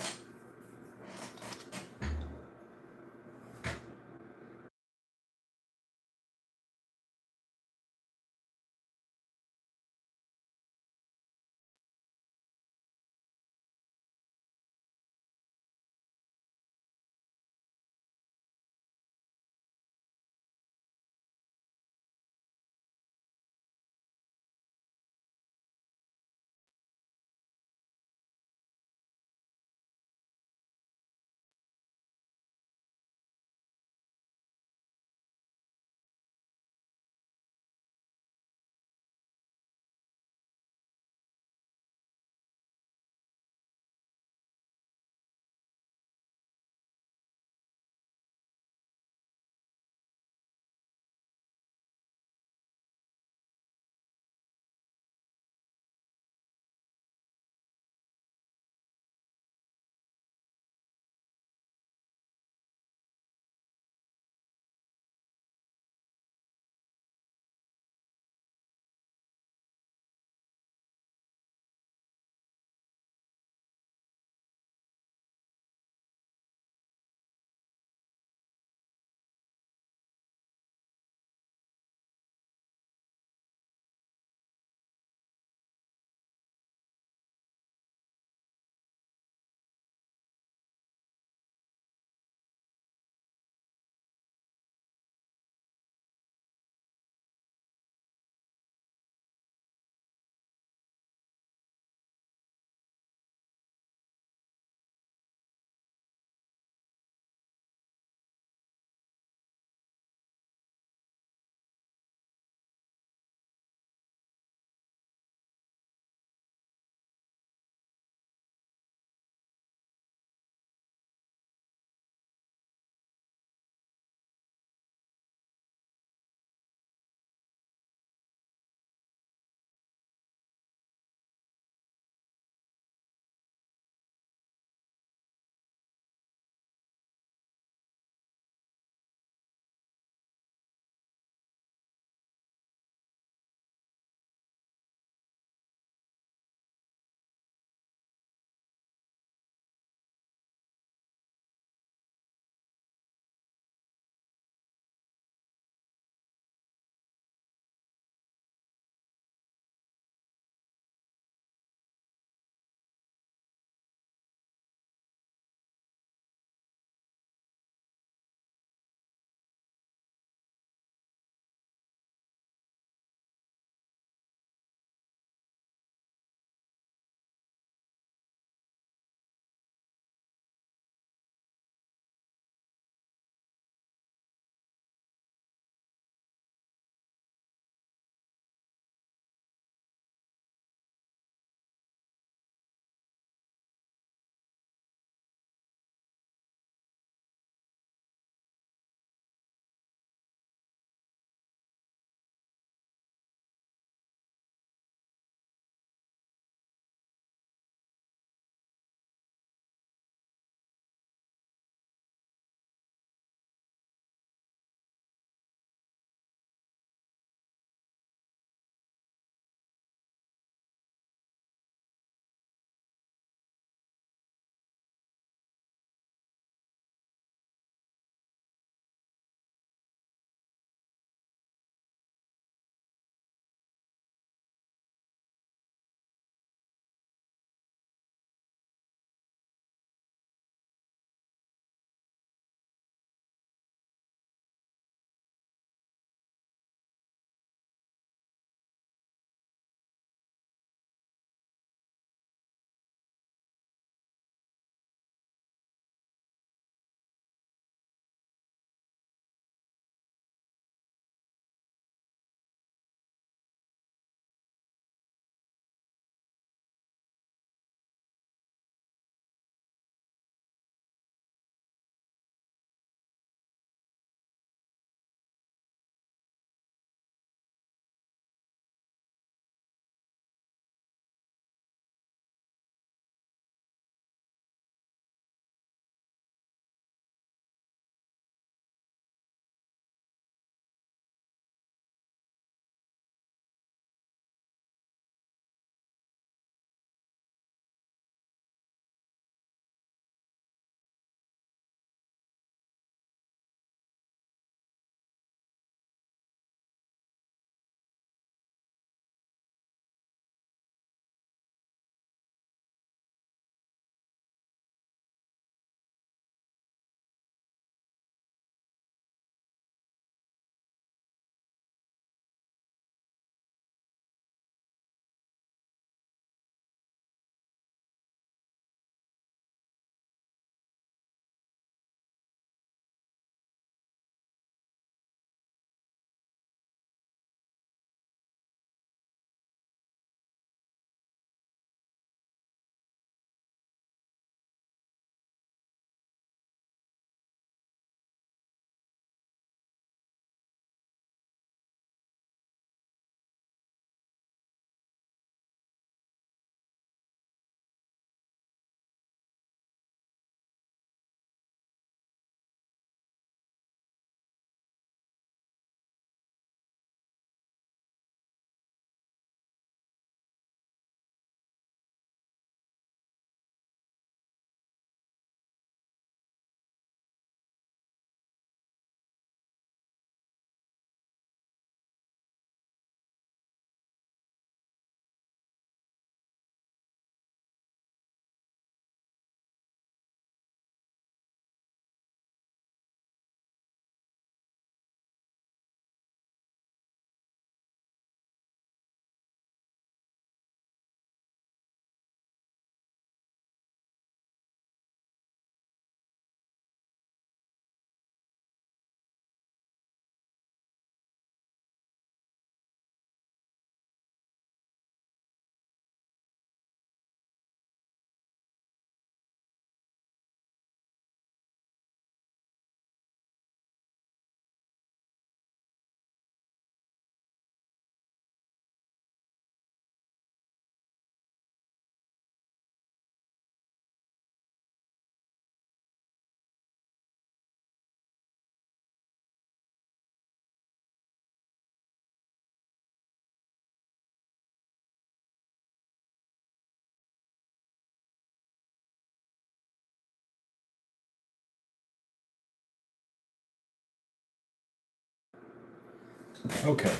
Okay.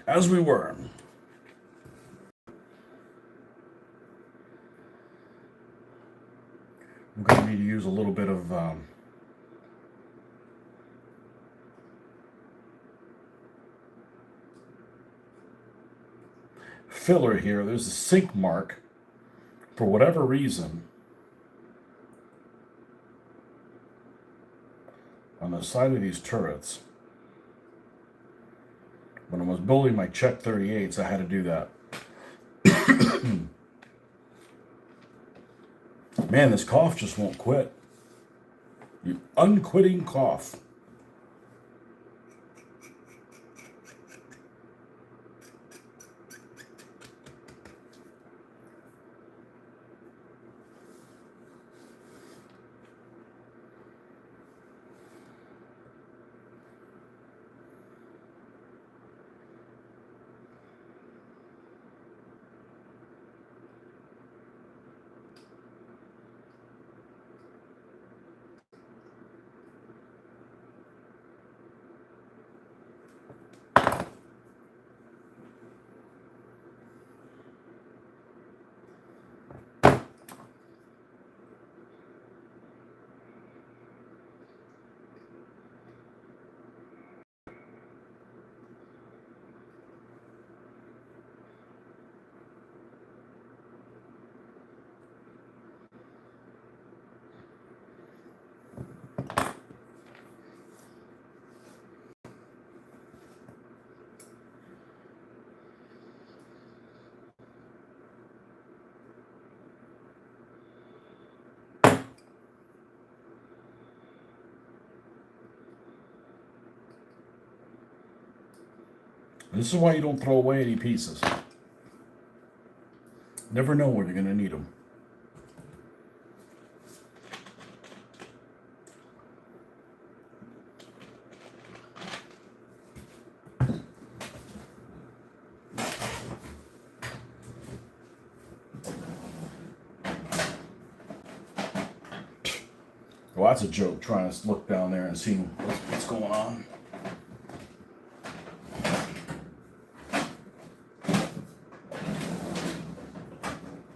As we were. I'm going to need to use a little bit of filler here. There's a sink mark for whatever reason on the side of these turrets. When I was building my Czech 38s, I had to do that. Man, this cough just won't quit. You unquitting cough. This is why you don't throw away any pieces. Never know when you're going to need them. Well, that's a joke, trying to look down there and see what's going on.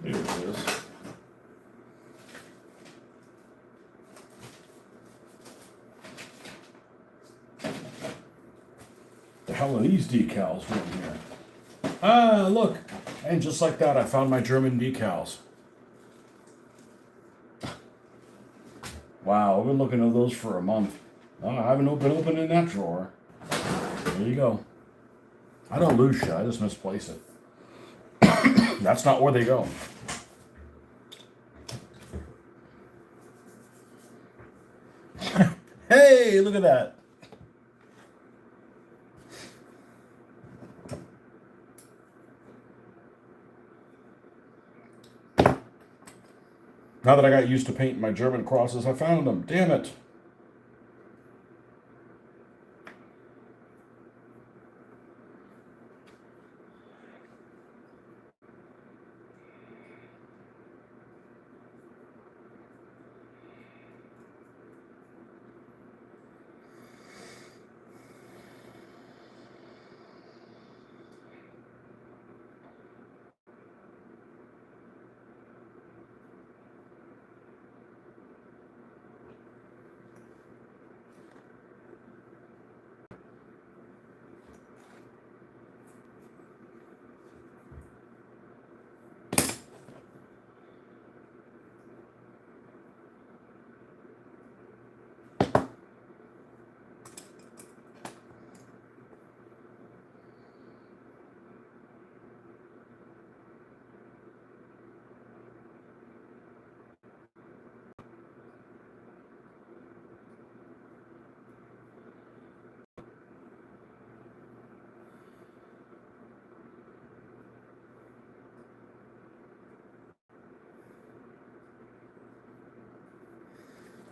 Here it is. The hell are these decals doing here? Ah, look. And just like that, I found my German decals. Wow, I've been looking at those for a month. Oh, I haven't been opening that drawer. There you go. I don't lose shit, I just misplace it. That's not where they go. Hey, look at that. Now that I got used to painting my German crosses, I found them. Damn it.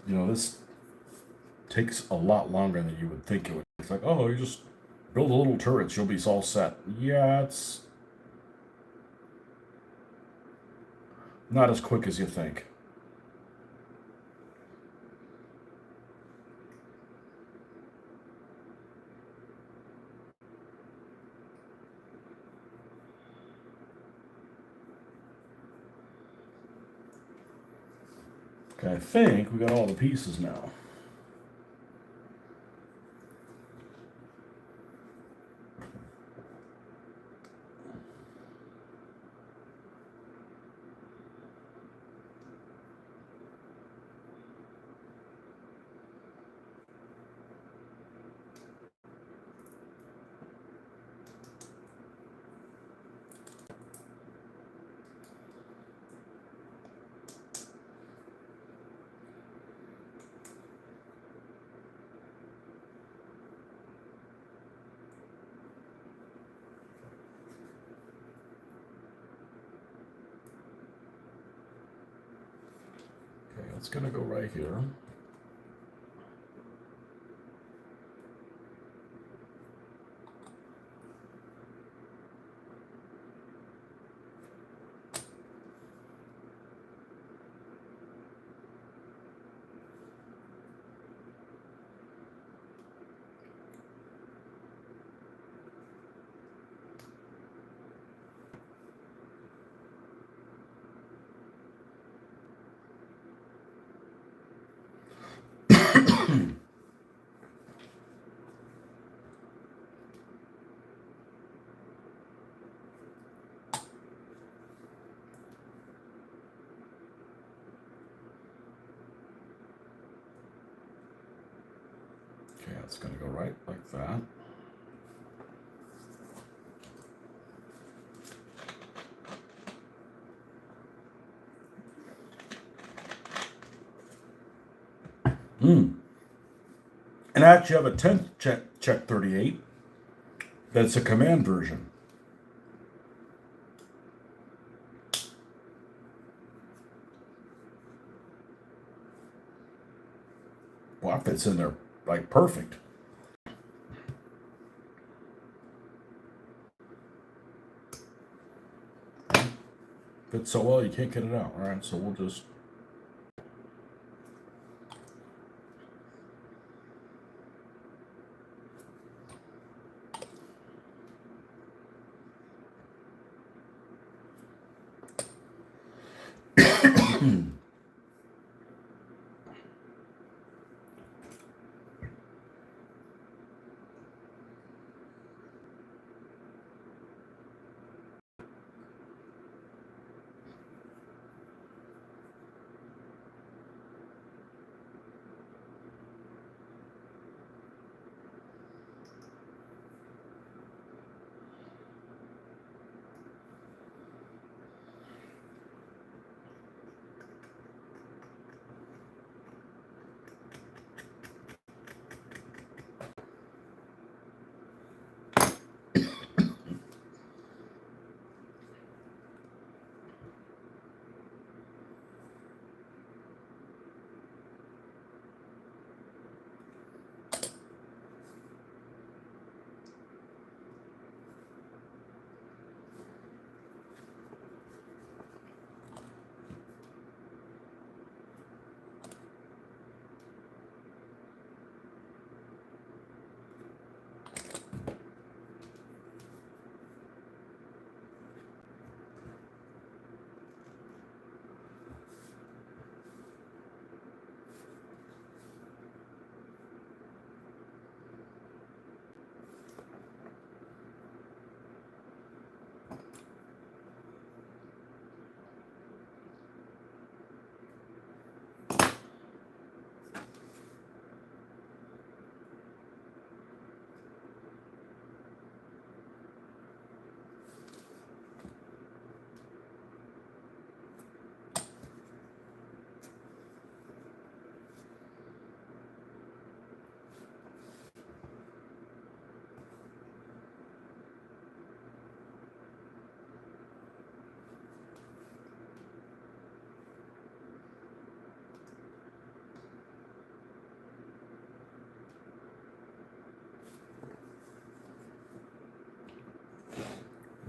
You know, this takes a lot longer than you would think it would. It's like, oh, you just build a little turrets, you'll be all set. Yeah, it's not as quick as you think. Okay, I think we got all the pieces now. Okay, it's gonna go right here. Okay, it's gonna go right like that. And I actually have a 10th check 38 that's a command version. Well, that fits in there like perfect. Fits so well you can't get it out. All right, so we'll just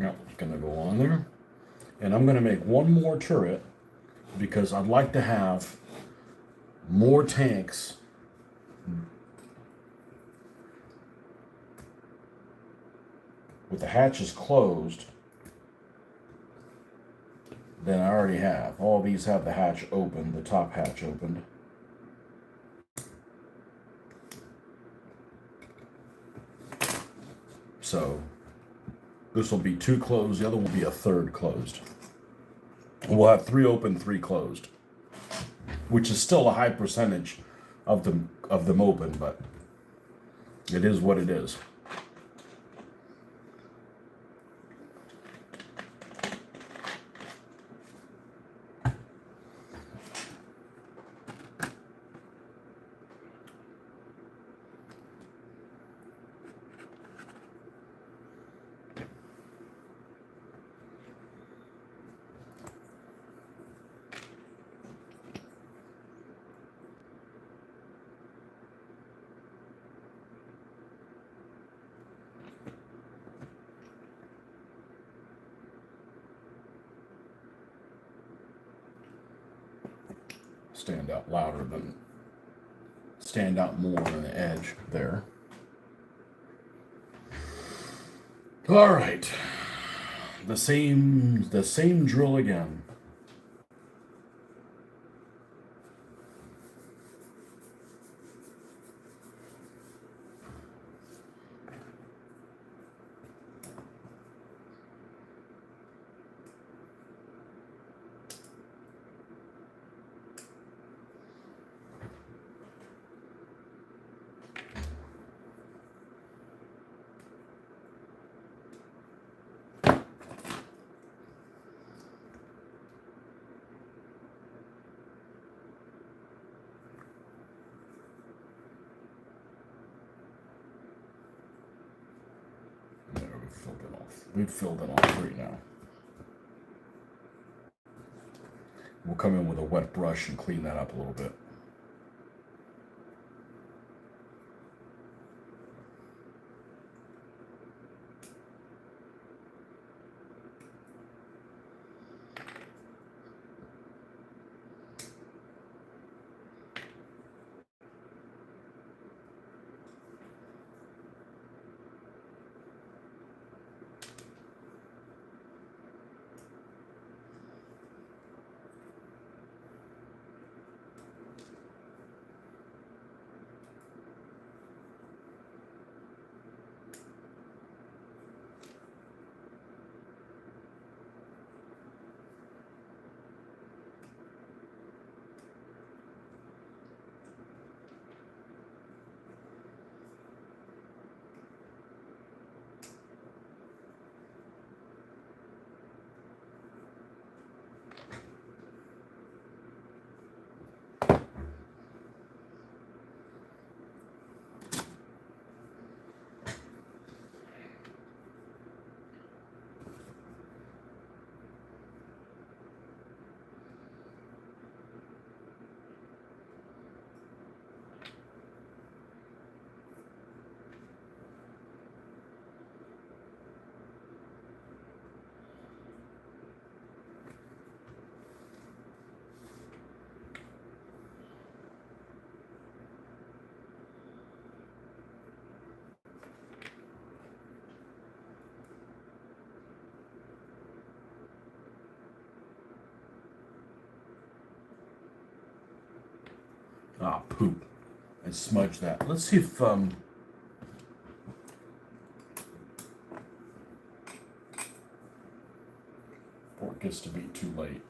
yeah, it's gonna go on there. And I'm gonna make one more turret because I'd like to have more tanks with the hatches closed than I already have. All these have the hatch open, the top hatch opened. So this will be 2 closed, the other will be a third closed. We'll have 3 open, 3 closed, which is still a high percentage of them open, but it is what it is. Stand out more than the edge there. All right, the same drill again. We've filled in all 3 now. We'll come in with a wet brush and clean that up a little bit. Ah, poop. And smudge that. Let's see if before it gets to be too late.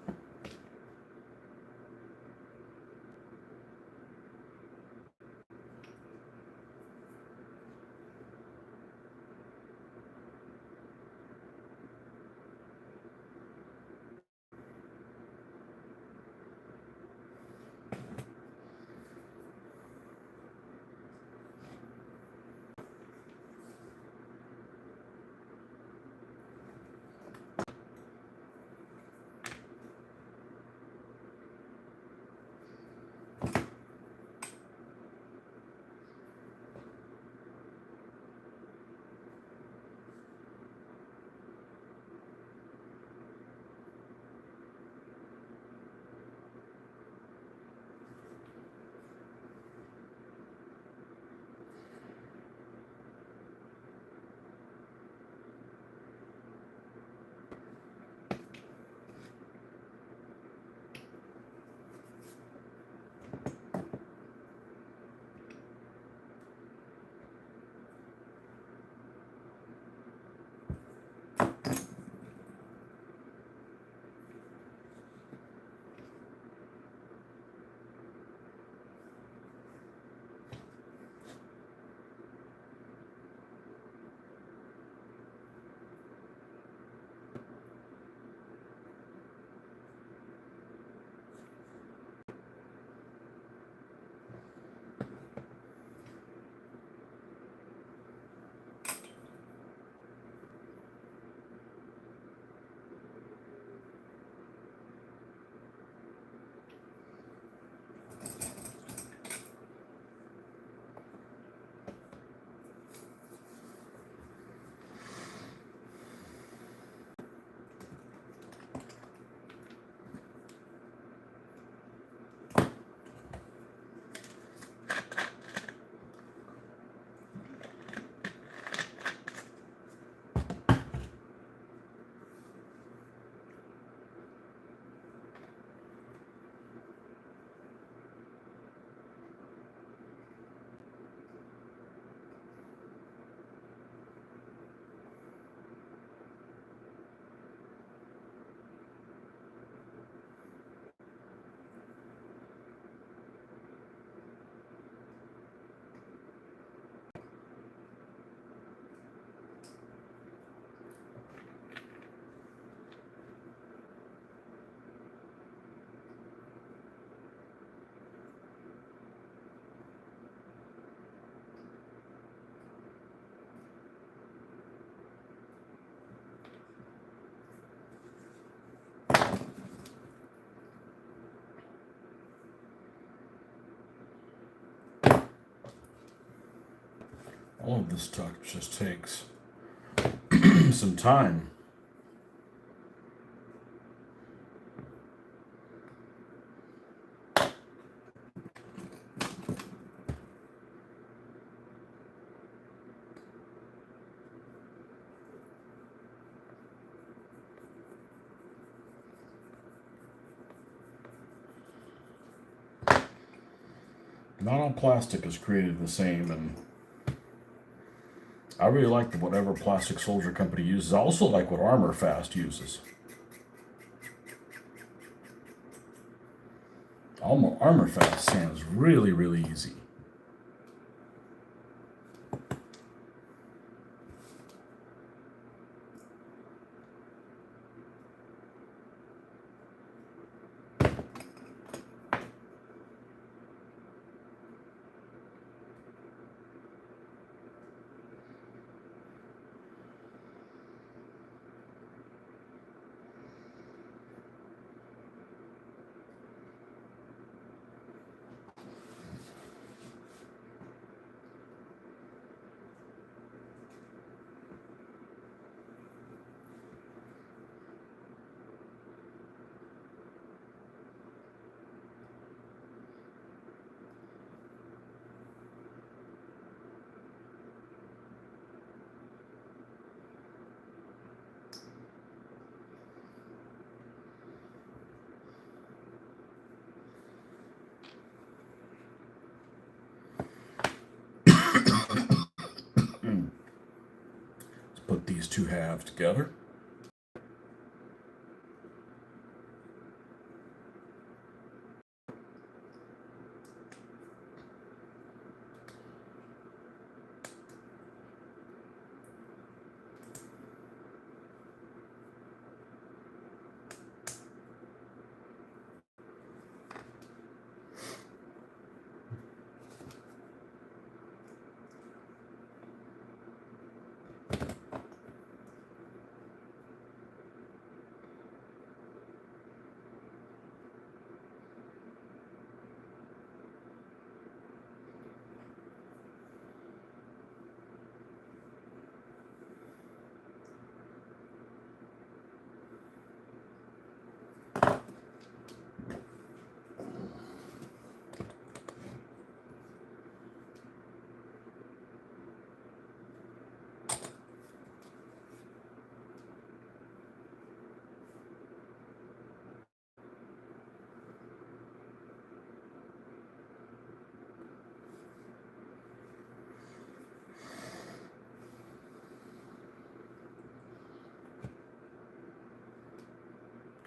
All of this stuff just takes some time. Not all plastic is created the same, and I really like whatever plastic soldier company uses. I also like what Armor Fast uses. Armor Fast sounds really, really easy. Let's put these two halves together.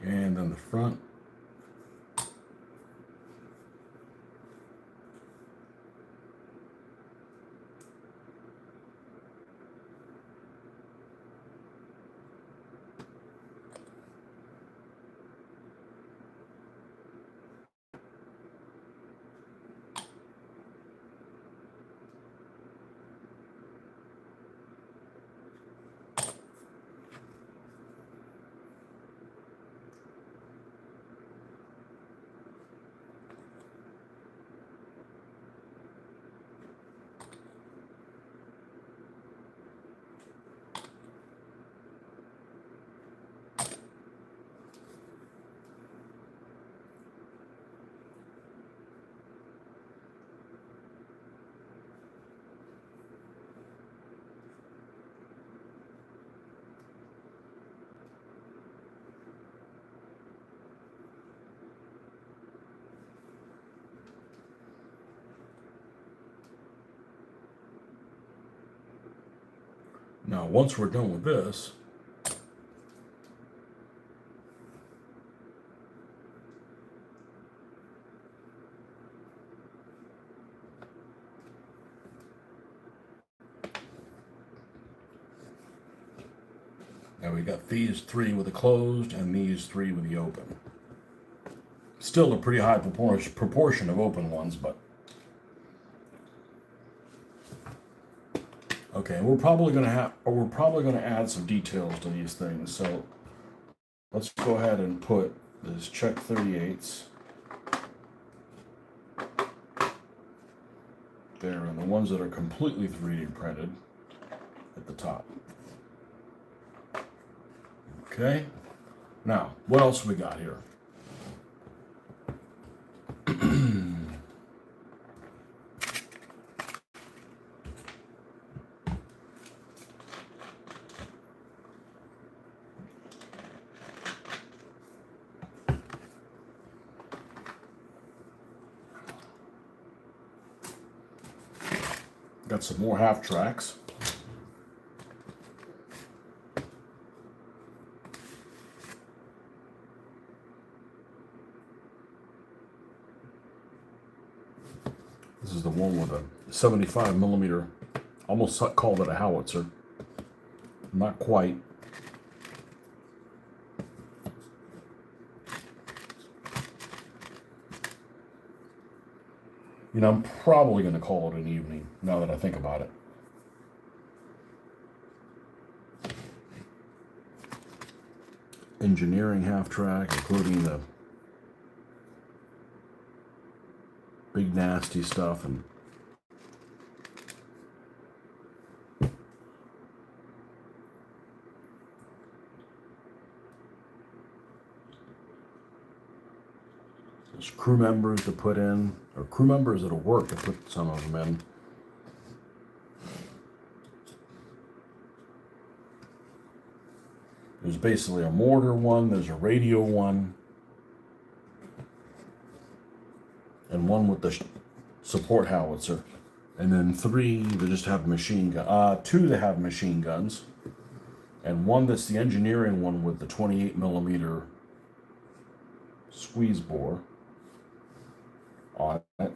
And then the front. Now, once we're done with this, now we got these three with the closed and these three with the open. Still a pretty high proportion of open ones, but okay. We're probably going to add some details to these things. So let's go ahead and put this check 38s there, and the ones that are completely 3D printed at the top. Okay, now what else we got here? Got some more half tracks. This is the one with a 75 millimeter, almost called it a howitzer. Not quite. You know, I'm probably going to call it an evening, now that I think about it. Engineering half track, including the big nasty stuff and there's crew members to put in, or crew members that'll work to put some of them in. There's basically a mortar one, there's a radio one, and one with the support howitzer. And then 3 that just have machine gun, 2 that have machine guns, and one that's the engineering one with the 28 millimeter squeeze bore on it.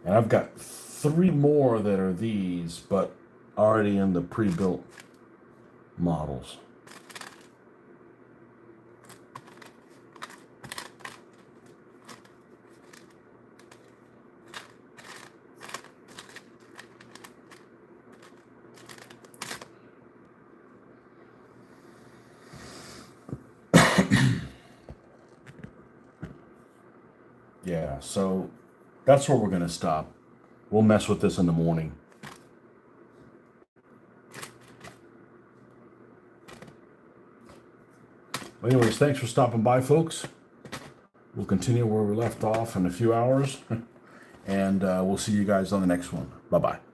And I've got 3 more that are these, but already in the pre-built models. Yeah, so that's where we're going to stop. We'll mess with this in the morning. Anyways, thanks for stopping by, folks. We'll continue where we left off in a few hours, and we'll see you guys on the next one. Bye-bye.